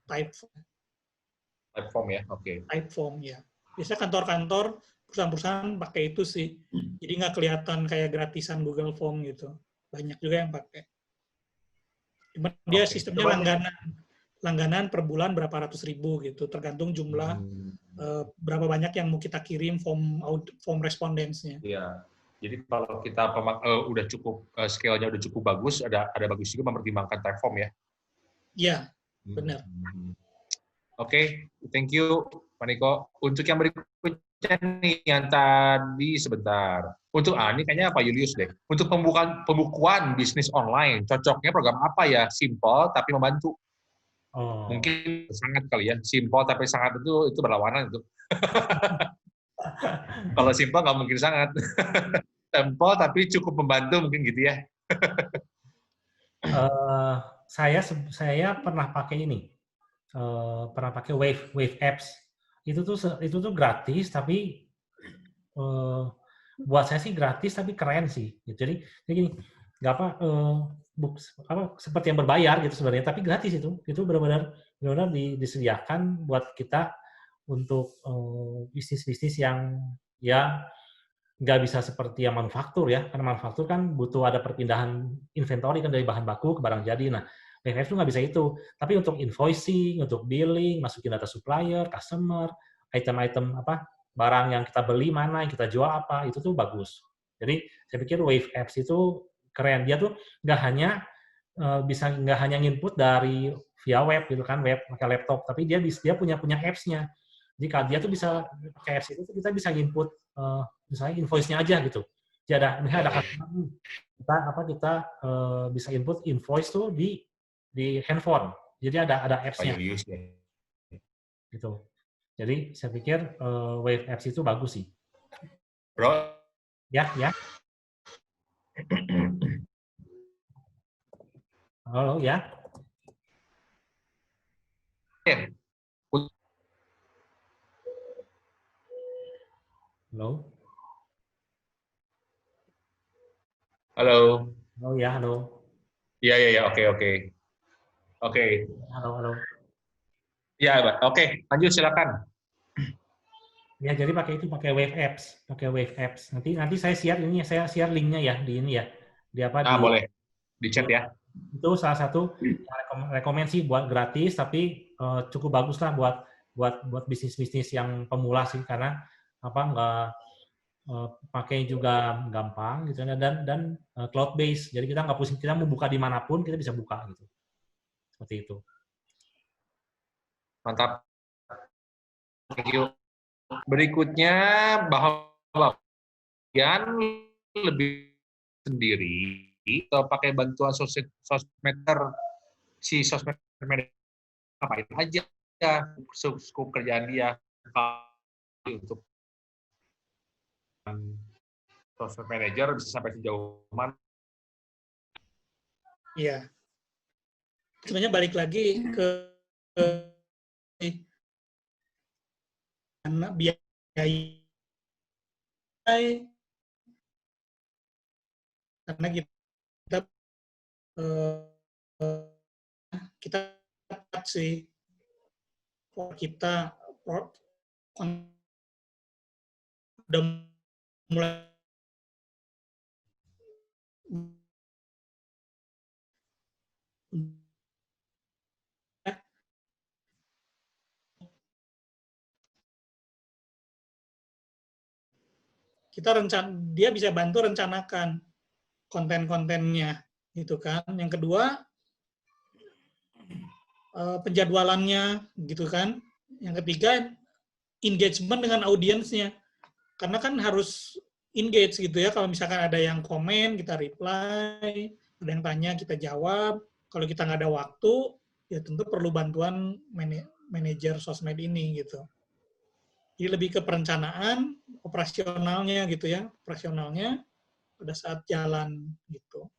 Typeform ya, oke. Typeform ya. Biasanya kantor-kantor perusahaan-perusahaan pakai itu sih. Jadi nggak kelihatan kayak gratisan Google Form gitu. Banyak juga yang pakai. Cuma dia sistemnya langganan per bulan berapa ratus ribu gitu, tergantung jumlah berapa banyak yang mau kita kirim form respondensnya. Iya. Jadi kalau kita udah cukup scale-nya udah cukup bagus, ada bagus juga mempertimbangkan Typeform ya. Iya, benar. Oke, thank you Pak Niko. Untuk yang berikutnya nih, yang tadi sebentar. Untuk ini kayaknya Pak Julius deh. Untuk pembukuan bisnis online, cocoknya program apa ya? Simple tapi membantu. Mungkin sangat kali ya. Simple tapi sangat itu berlawanan itu. Kalau simple nggak mungkin sangat. Simple tapi cukup membantu mungkin gitu ya. Saya pernah pakai ini. Pernah pakai Wave Apps. Itu tuh gratis tapi buat saya sih gratis tapi keren sih. Jadi gini, nggak seperti yang berbayar gitu sebenarnya, tapi gratis itu benar-benar disediakan buat kita untuk bisnis-bisnis yang ya nggak bisa seperti yang manufaktur ya, karena manufaktur kan butuh ada perpindahan inventory kan dari bahan baku ke barang jadi. Nah, WFF itu nggak bisa itu. Tapi untuk invoicing, untuk billing, masukin data supplier, customer, item-item barang yang kita beli mana, yang kita jual apa, itu tuh bagus. Jadi saya pikir Wave Apps itu keren. Dia tuh nggak hanya input dari via web gitu kan, web pakai laptop, tapi dia punya apps-nya. Jika dia tuh bisa pakai apps itu kita bisa input misalnya invoice-nya aja gitu. Jadi misalnya ada kita bisa input invoice tuh di handphone. Jadi ada apps-nya. Gitu. Jadi saya pikir Wave Apps itu bagus sih. Bro. Ya. Halo, ya. Halo. Halo. Oh ya, halo. Iya, oke. Halo. Iya, oke, lanjut silakan. Ya, jadi pakai Wave Apps. Nanti saya share ini, saya share linknya ya di ini ya, di apa Ah, di boleh. Di chat ya. itu salah satu rekomend sih buat gratis, tapi cukup bagus lah buat bisnis-bisnis yang pemula sih, karena apa nggak pakai juga gampang gitu dan cloud base. Jadi kita nggak pusing, kita mau buka dimanapun kita bisa buka gitu. Seperti itu. Mantap. Thank you. Berikutnya bahwa kalian lebih sendiri atau pakai bantuan sosmed si sosmed manager ngapain aja skop kerjaan dia untuk sosmed manager bisa sampai sejauh mana? Iya. Sebenarnya balik lagi ke biaya, karena kita sih kita udah mulai dia bisa bantu rencanakan konten-kontennya gitu kan. Yang kedua penjadwalannya gitu kan. Yang ketiga engagement dengan audiensnya, karena kan harus engage gitu ya. Kalau misalkan ada yang komen kita reply, ada yang tanya kita jawab. Kalau kita nggak ada waktu ya tentu perlu bantuan manajer sosmed ini gitu. Jadi lebih ke perencanaan operasionalnya gitu ya, operasionalnya pada saat jalan gitu.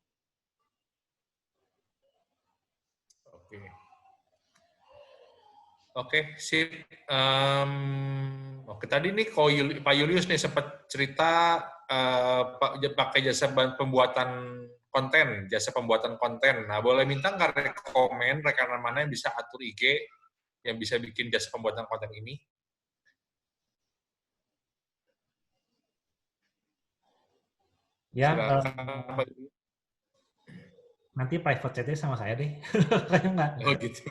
Oke, sip. Oke, tadi nih Pak Julius nih sempat cerita pakai jasa pembuatan konten. Nah, boleh minta nggak rekomen rekan mana yang bisa atur IG, yang bisa bikin jasa pembuatan konten ini? Ya, Silakan. nanti private chat-nya sama saya deh. Kayaknya nggak. Oh gitu.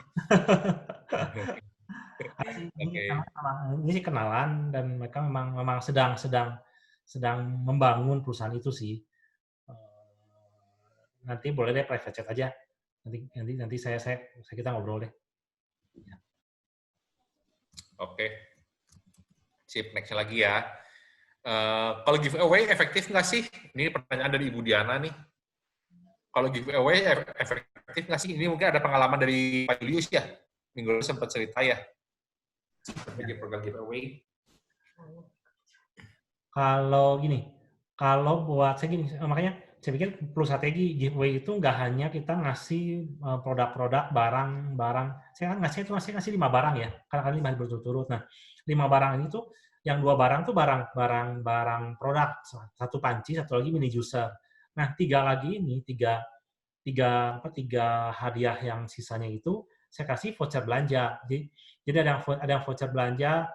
Ini sih kenalan dan mereka memang sedang membangun perusahaan itu sih. Nanti boleh deh private chat aja. Nanti kita ngobrol deh. Oke. Sip, next lagi ya. Kalau giveaway efektif nggak sih? Ini pertanyaan dari Ibu Diana nih. Kalau giveaway efektif nggak sih? Ini mungkin ada pengalaman dari Pak Julius ya? Minggu lalu sempat cerita ya. Seperti program giveaway. Kalau buat saya gini, makanya saya pikir perlu strategi giveaway itu nggak hanya kita ngasih produk-produk barang-barang. Saya kan ngasih 5 barang ya, karena 5 hari berturut-turut. Nah, 5 barang ini tuh yang 2 barang tuh barang produk, 1 panci, 1 lagi mini juicer. Nah, 3 lagi ini, 3 hadiah yang sisanya itu saya kasih voucher belanja. Jadi ada yang voucher belanja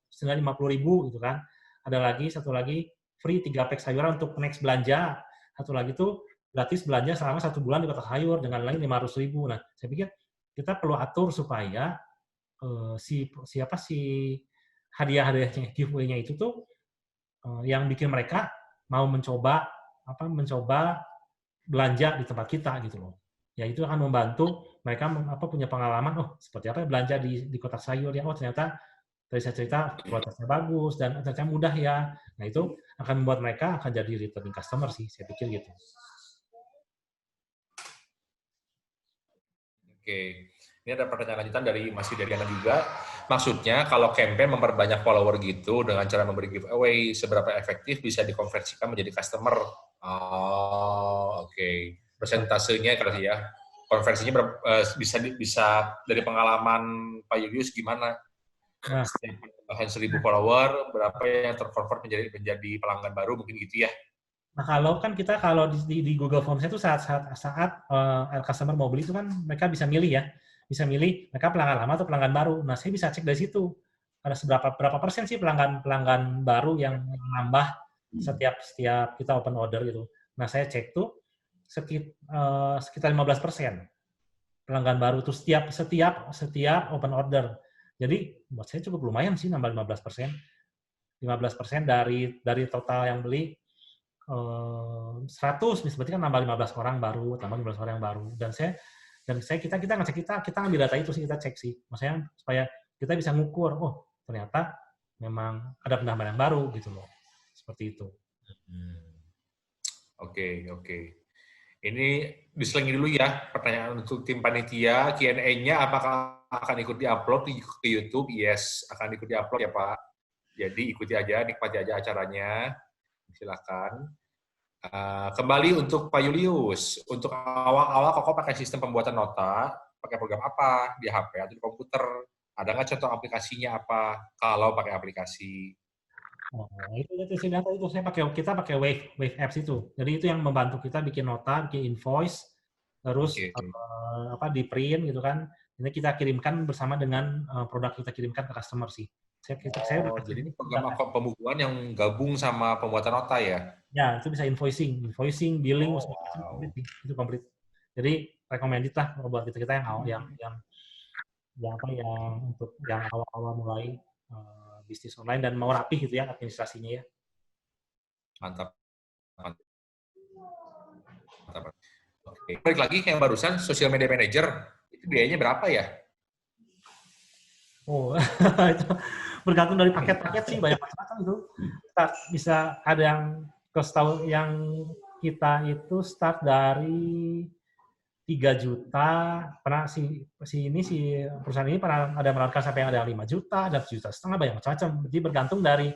senilai 50.000 gitu kan. Ada lagi 1 lagi free 3 pack sayuran untuk next belanja. 1 lagi tuh gratis belanja selama 1 bulan di kotak sayur dengan lain 500.000. Nah, saya pikir kita perlu atur supaya si hadiah-hadiahnya, giveaway-nya itu tuh yang bikin mereka mau mencoba belanja di tempat kita gitu loh. Ya itu akan membantu mereka punya pengalaman, oh seperti apa belanja di kotak sayur ya, oh ternyata dari saya cerita kualitasnya bagus dan ternyata mudah ya. Nah itu akan membuat mereka akan jadi returning customer sih, saya pikir gitu. Oke, ini ada pertanyaan lanjutan dari masih dari Diana juga. Maksudnya kalau campaign memperbanyak follower gitu dengan cara memberi giveaway, seberapa efektif bisa dikonversikan menjadi customer? Oh, oke. Persentasenya kalau ya, konversinya bisa dari pengalaman Pak Julius gimana? Nah, bahan 1.000 follower, berapa yang terconvert menjadi pelanggan baru mungkin gitu ya? Nah kalau di Google Forms itu saat customer mau beli itu kan mereka bisa milih ya, mereka pelanggan lama atau pelanggan baru. Nah saya bisa cek dari situ. ada berapa persen sih pelanggan baru yang nambah setiap kita open order gitu. Nah, saya cek tuh sekitar 15% pelanggan baru tuh setiap open order. Jadi buat saya cukup lumayan sih nambah 15%. 15% dari total yang beli 100, berarti kan nambah 15 orang baru, tambah 15 orang yang baru. Kita ngecek, kita ambil data itu sih, kita cek sih. Maksudnya supaya kita bisa ngukur, oh ternyata memang ada penambahan yang baru gitu loh. Seperti itu. Oke. Ini diselingi dulu ya, pertanyaan untuk tim panitia, Q&A-nya apakah akan ikut di-upload ke YouTube? Yes, akan ikut di-upload ya Pak. Jadi ikuti aja, nikmati aja acaranya. Silakan. Kembali untuk Pak Julius, untuk awal-awal Koko pakai sistem pembuatan nota, pakai program apa? Di HP atau di komputer? Ada nggak contoh aplikasinya apa? Kalau pakai aplikasi. Oh, kita pakai Wave Apps itu. Jadi itu yang membantu kita bikin nota, bikin invoice, terus di print gitu kan. Ini kita kirimkan bersama dengan produk kita kirimkan ke customer sih. Jadi ini program pembukuan yang gabung sama pembuatan nota ya? Ya, itu bisa invoicing, billing, itu komplit. Jadi recommended lah buat kita yang untuk yang awal-awal mulai bisnis online dan mau rapih gitu ya administrasinya ya. Mantap. Oke. Balik lagi yang barusan social media manager, itu biayanya berapa ya? Oh, itu bergantung dari paket-paket sih, banyak macam-macam itu. Bisa ada yang kita itu start dari 3 juta, pernah si perusahaan ini pernah ada menawarkan sampai yang ada 5 juta, ada 1,5 juta, banyak macam-macam. Jadi bergantung dari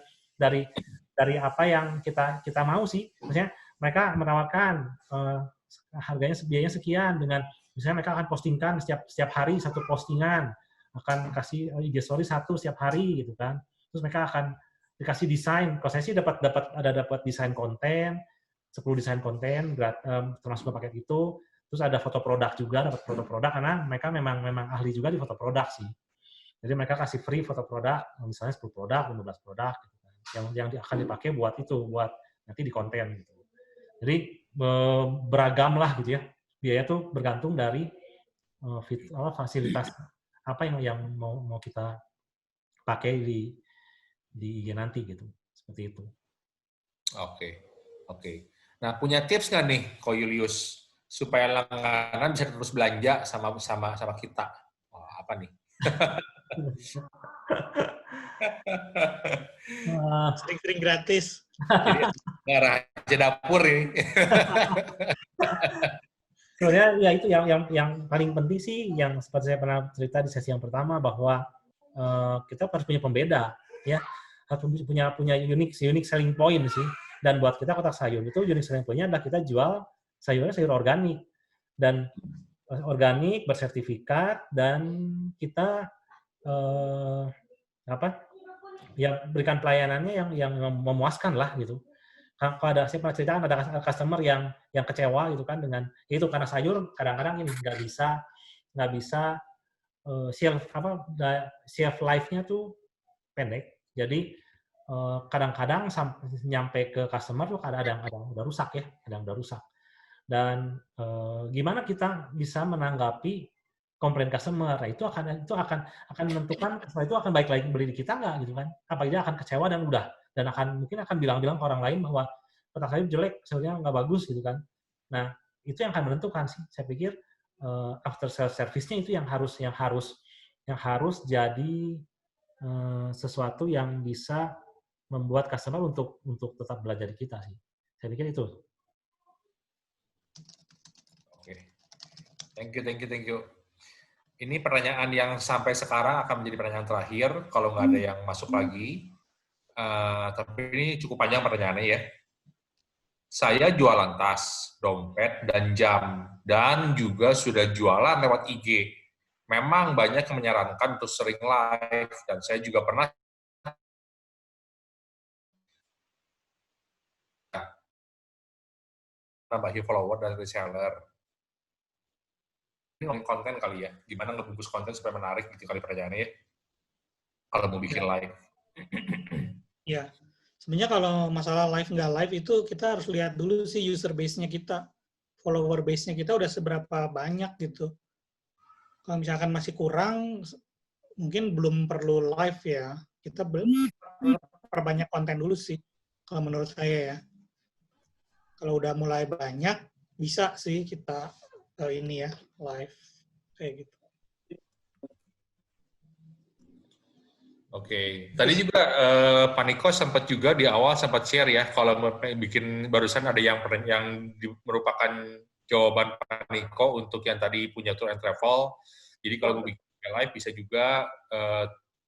apa yang kita mau sih. Maksudnya mereka menawarkan harganya biayanya sekian dengan misalnya mereka akan postingkan setiap hari satu postingan, akan kasih IG story satu setiap hari gitu kan. Terus mereka akan dikasih desain. Kalau saya sih dapat desain konten, 10 desain konten termasuk paket itu. Terus ada foto produk juga, dapat foto produk karena mereka memang ahli juga di foto produk sih. Jadi mereka kasih free foto produk, misalnya 10 produk, 15 produk gitu kan. Yang akan dipakai buat nanti di konten gitu. Jadi beragam lah gitu ya. Biaya tuh bergantung dari fasilitas apa yang mau kita pakai di IG nanti gitu. Seperti itu. Oke. Nah, punya tips nggak nih, Ko Julius, supaya langganan bisa terus belanja sama kita? Apa nih? Sering-sering gratis. Jadi nggak rahasia dapur ini. Sebenarnya ya itu yang paling penting sih, yang seperti saya pernah cerita di sesi yang pertama bahwa kita harus punya pembeda, ya harus punya unique selling point sih. Dan buat kita Kotak Sayur itu unique selling point-nya adalah kita jual sayurnya sayur organik dan bersertifikat, dan kita berikan pelayanannya yang memuaskan lah gitu. Kalau saya pernah ceritakan ada customer yang kecewa gitu kan dengan itu karena sayur kadang-kadang ini nggak bisa shelf life-nya tuh pendek. Jadi kadang-kadang nyampe ke customer tuh kadang udah rusak ya, Dan gimana kita bisa menanggapi komplain customer? Nah, itu akan menentukan setelah itu akan baik lagi beli di kita nggak gitu kan? Apa dia akan kecewa dan udah mungkin akan bilang ke orang lain bahwa kotak sayur jelek, sayurnya nggak bagus gitu kan? Nah, itu yang akan menentukan sih. Saya pikir after sales service-nya itu yang harus jadi sesuatu yang bisa membuat customer untuk tetap belajar di kita sih. Saya pikir itu. Oke. Thank you. Ini pertanyaan yang sampai sekarang akan menjadi pertanyaan terakhir kalau nggak ada yang masuk lagi. Tapi ini cukup panjang pertanyaannya ya. Saya jualan tas, dompet, dan jam, dan juga sudah jualan lewat IG. Memang banyak yang menyarankan untuk sering live, dan saya juga pernah nambahi follower dan reseller. Ini konten kali ya, gimana ngebungkus konten supaya menarik gitu kali pertanyaannya ya. kalau mau bikin live. Ya, sebenarnya kalau masalah live nggak live itu kita harus lihat dulu sih user base-nya kita, follower base-nya kita udah seberapa banyak gitu. Kalau misalkan masih kurang, mungkin belum perlu live ya. Kita perbanyak konten dulu sih, kalau menurut saya ya. Kalau udah mulai banyak, bisa sih kita ini ya, live kayak gitu. Oke, tadi juga Pak Niko sempat juga di awal sempat share ya, kalau bikin barusan ada yang merupakan jawaban Pak Niko untuk yang tadi punya tour and travel. Jadi kalau mau bikin live bisa juga,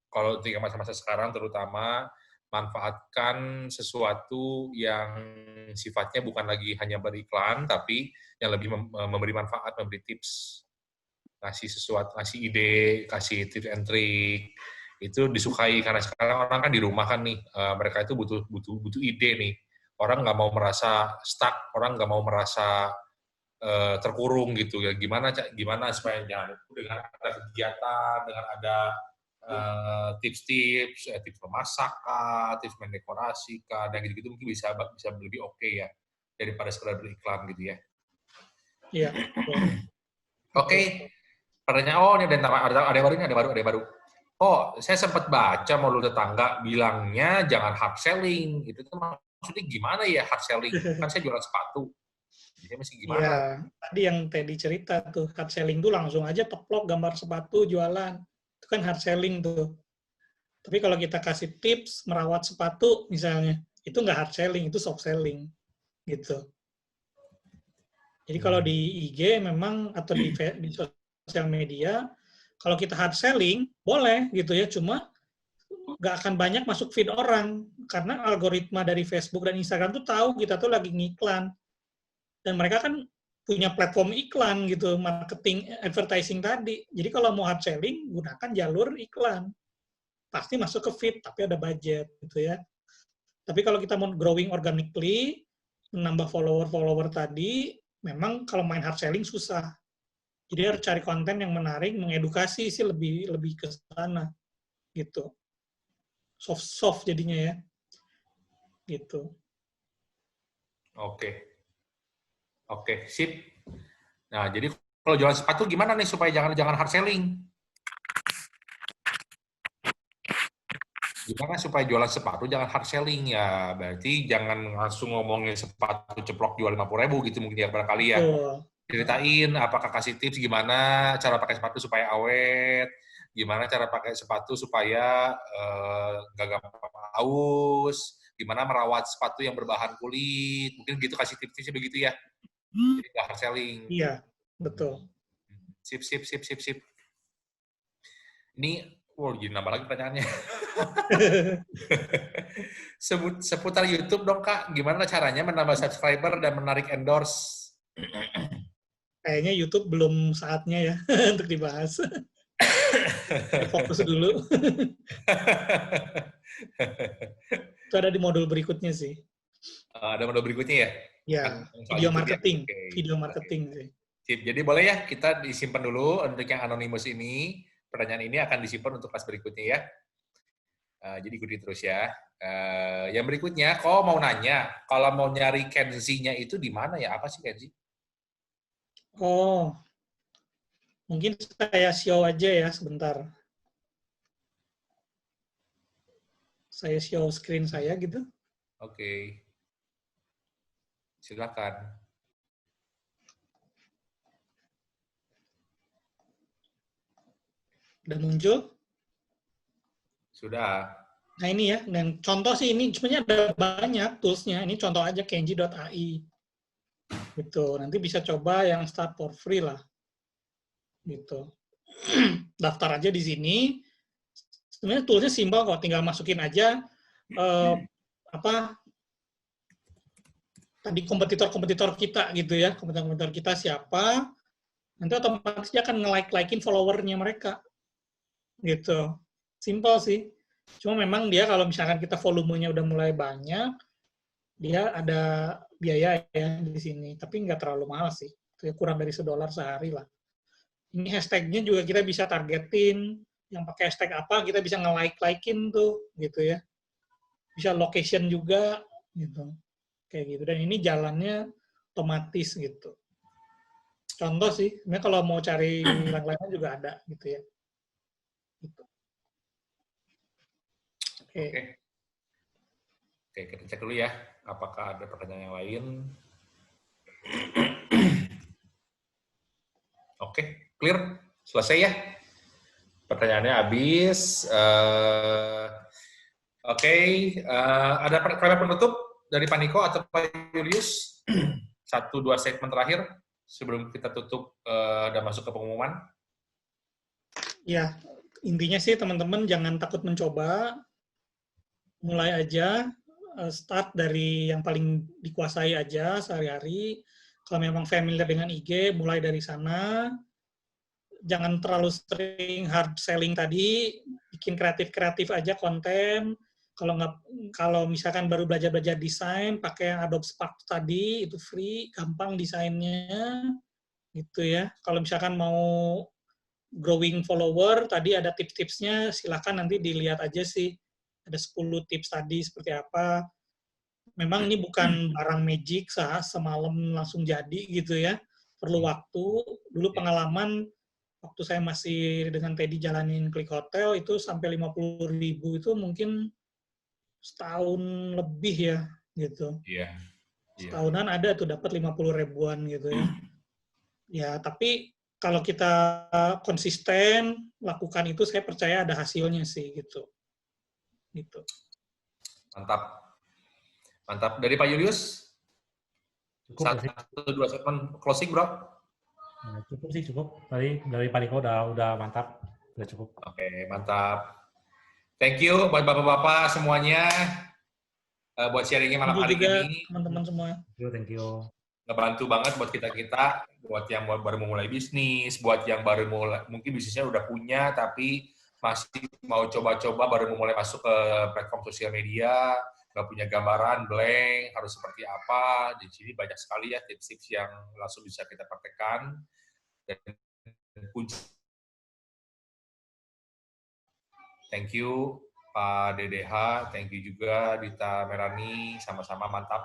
kalau di masa-masa sekarang terutama, manfaatkan sesuatu yang sifatnya bukan lagi hanya beriklan, tapi yang lebih memberi manfaat, memberi tips, kasih sesuatu, kasih ide, kasih tips and trick. Itu disukai karena sekarang orang kan di rumah kan nih, mereka itu butuh ide nih. Orang nggak mau merasa stuck, orang nggak mau merasa terkurung gitu ya. Gimana supaya dengan ada kegiatan, dengan ada tips-tips, tips memasak, tips mendekorasi, dan gitu-gitu mungkin bisa lebih oke ya daripada sekedar beriklan gitu ya. Iya. Oke. Pertanyaan, ini ada baru. Oh, saya sempat baca mulut tetangga bilangnya jangan hard selling. Itu tuh maksudnya gimana ya hard selling? Kan saya jualan sepatu. Jadi masih gimana? Iya, tadi yang Teddy cerita tuh, hard selling tuh langsung aja teplok gambar sepatu jualan. Itu kan hard selling tuh. Tapi kalau kita kasih tips merawat sepatu misalnya, itu nggak hard selling, itu soft selling. Gitu. Jadi kalau di IG memang, atau di sosial media, kalau kita hard selling, boleh gitu ya, cuma nggak akan banyak masuk feed orang, karena algoritma dari Facebook dan Instagram tuh tahu kita tuh lagi ngiklan. Dan mereka kan punya platform iklan gitu, marketing, advertising tadi. Jadi kalau mau hard selling, gunakan jalur iklan. Pasti masuk ke feed, tapi ada budget gitu ya. Tapi kalau kita mau growing organically, menambah follower-follower tadi, memang kalau main hard selling susah. Jadi harus cari konten yang menarik, mengedukasi sih lebih ke sana gitu. Soft jadinya ya. Gitu. Oke, sip. Nah, jadi kalau jualan sepatu gimana nih supaya jangan hard selling? Gimana supaya jualan sepatu jangan hard selling ya? Berarti jangan langsung ngomongin sepatu ceplok jual 50.000 gitu mungkin ya barangkali ya. Ceritain, apakah kasih tips gimana cara pakai sepatu supaya awet, gimana cara pakai sepatu supaya nggak gampang aus, gimana merawat sepatu yang berbahan kulit, mungkin gitu kasih tipsnya begitu ya. Jadi nggak hard selling. Iya, betul. Sip. Ini, jadi nambah lagi pertanyaannya. Seputar YouTube dong Kak, gimana caranya menambah subscriber dan menarik endorse? Kayaknya YouTube belum saatnya ya untuk dibahas. Fokus dulu. Itu ada di modul berikutnya sih. Ada modul berikutnya ya? Ya, video marketing. Ya? Okay. Video marketing sih. Sip. Jadi boleh ya kita disimpan dulu untuk yang anonymous ini. Pertanyaan ini akan disimpan untuk kelas berikutnya ya. Jadi ikuti terus ya. Yang berikutnya, kalau mau nanya, kalau mau nyari Kenzi-nya itu di mana ya? Apa sih Kenzi? Oh, mungkin saya show aja ya sebentar. Saya show screen saya gitu. Oke. Silakan. Udah muncul? Sudah. Nah ini ya, dan contoh sih ini sebenarnya ada banyak tools-nya. Ini contoh aja kenji.ai. Gitu. Nanti bisa coba yang start for free lah. Gitu. Daftar aja di sini. Sebenarnya toolsnya simpel kok, tinggal masukin aja tadi kompetitor-kompetitor kita gitu ya, kompetitor kita siapa, nanti otomatis dia akan nge-like-likein followernya mereka. Gitu. Simpel sih. Cuma memang dia kalau misalkan kita volumenya udah mulai banyak, dia ada biaya ya di sini, tapi nggak terlalu mahal sih. Kurang dari $1 sehari lah. Ini hashtag-nya juga kita bisa targetin, yang pakai hashtag apa, kita bisa nge-like-likein tuh, gitu ya. Bisa location juga, gitu. Kayak gitu. Dan ini jalannya otomatis, gitu. Contoh sih, sebenarnya kalau mau cari yang lainnya juga ada, gitu ya. Gitu. Oke. Oke, kita cek dulu ya. Apakah ada pertanyaan yang lain? Oke, clear. Selesai ya. Pertanyaannya habis. Oke, ada kalimat penutup dari Pak Niko atau Pak Julius? 1-2 statement terakhir sebelum kita tutup dan masuk ke pengumuman. Ya, intinya sih teman-teman jangan takut mencoba. Mulai aja, start dari yang paling dikuasai aja sehari-hari. Kalau memang familiar dengan IG, mulai dari sana. Jangan terlalu sering hard selling tadi, bikin kreatif-kreatif aja konten. Kalau misalkan baru belajar desain, pakai yang Adobe Spark tadi, itu free, gampang desainnya, gitu ya. Kalau misalkan mau growing follower, tadi ada tips-tipsnya, silakan nanti dilihat aja sih. Ada 10 tips tadi seperti apa. Memang ini bukan barang magic, semalam langsung jadi gitu ya. Perlu waktu. Dulu pengalaman, waktu saya masih dengan Teddy jalanin Klik Hotel, itu sampai 50.000 itu mungkin setahun lebih ya, gitu. Iya. Setahunan ada tuh dapat 50 ribuan gitu ya. Ya, tapi kalau kita konsisten lakukan itu, saya percaya ada hasilnya sih gitu. Gitu. Mantap. Mantap. Dari Pak Julius? Cukup 1-2 statement closing, bro? Cukup sih, cukup. Dari Pak Niko udah mantap. Udah cukup. Oke, mantap. Thank you buat bapak-bapak semuanya buat sharingnya malam hari ini. Teman-teman semua. Thank you. Ngebantu banget buat kita, buat yang baru memulai bisnis, buat yang baru mulai, mungkin bisnisnya udah punya, tapi masih mau coba-coba, baru memulai masuk ke platform sosial media, nggak punya gambaran, blank, harus seperti apa. Di sini banyak sekali ya tips-tips yang langsung bisa kita praktekkan. Dan kunci. Thank you Pak DDH, thank you juga Dita Merani, sama-sama mantap.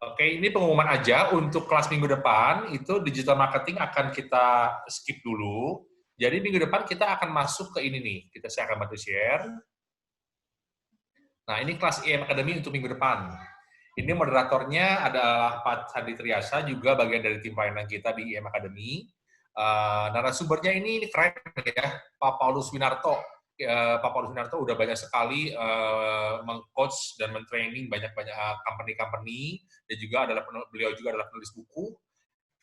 Oke, ini pengumuman aja untuk kelas minggu depan, itu digital marketing akan kita skip dulu. Jadi minggu depan kita akan masuk ke ini nih, saya akan bantu share. Nah, ini kelas IM Academy untuk minggu depan. Ini moderatornya adalah Pak Sandi Triasa, juga bagian dari tim pelayanan kita di IM Academy. Narasumbernya ini keren ya, Pak Paulus Winarto. Pak Paulus Winarto udah banyak sekali meng-coach dan men-training banyak-banyak company-company, dan juga beliau juga adalah penulis buku,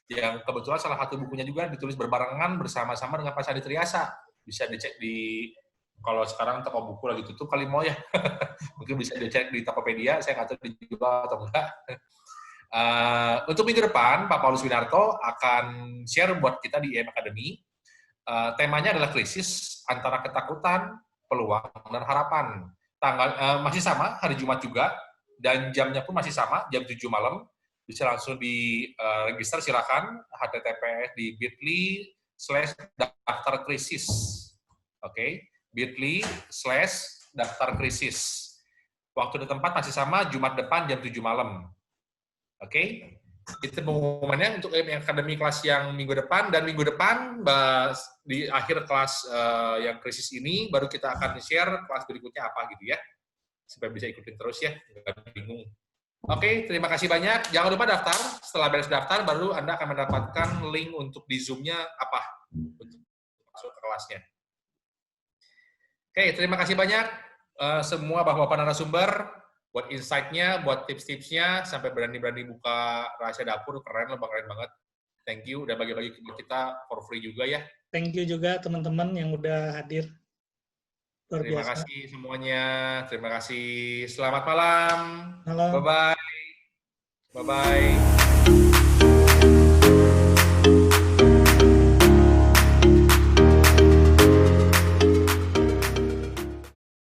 yang kebetulan salah satu bukunya juga ditulis berbarengan bersama-sama dengan Pak Sandi Triasa. Bisa dicek kalau sekarang toko buku lagi tutup kali mau ya, mungkin bisa dicek di Tokopedia, saya nggak tahu dijual atau enggak. Untuk minggu depan, Pak Paulus Winarto akan share buat kita di IM Academy. Temanya adalah krisis antara ketakutan, peluang, dan harapan. Masih sama, hari Jumat juga, dan jamnya pun masih sama, jam 7 malam. Bisa langsung di register, silakan, https di bit.ly/daftar krisis. Oke, bit.ly/daftar krisis. Waktu dan tempat masih sama, Jumat depan jam 7 malam. Oke, itu pengumumannya untuk akademi kelas yang minggu depan, dan minggu depan di akhir kelas yang krisis ini baru kita akan share kelas berikutnya apa gitu ya, supaya bisa ikutin terus ya, nggak bingung. Oke, terima kasih banyak. Jangan lupa daftar. Setelah beres daftar, baru Anda akan mendapatkan link untuk di Zoom-nya apa untuk masuk ke kelasnya. Oke, terima kasih banyak semua bapak-bapak narasumber. Buat insight-nya, buat tips-tipsnya, sampai berani-berani buka rahasia dapur, keren loh, keren banget. Thank you, udah bagi-bagi kita for free juga ya. Thank you juga teman-teman yang udah hadir. Luar terima biasa. Kasih semuanya, terima kasih. Selamat malam. Malam. Bye-bye. Bye-bye.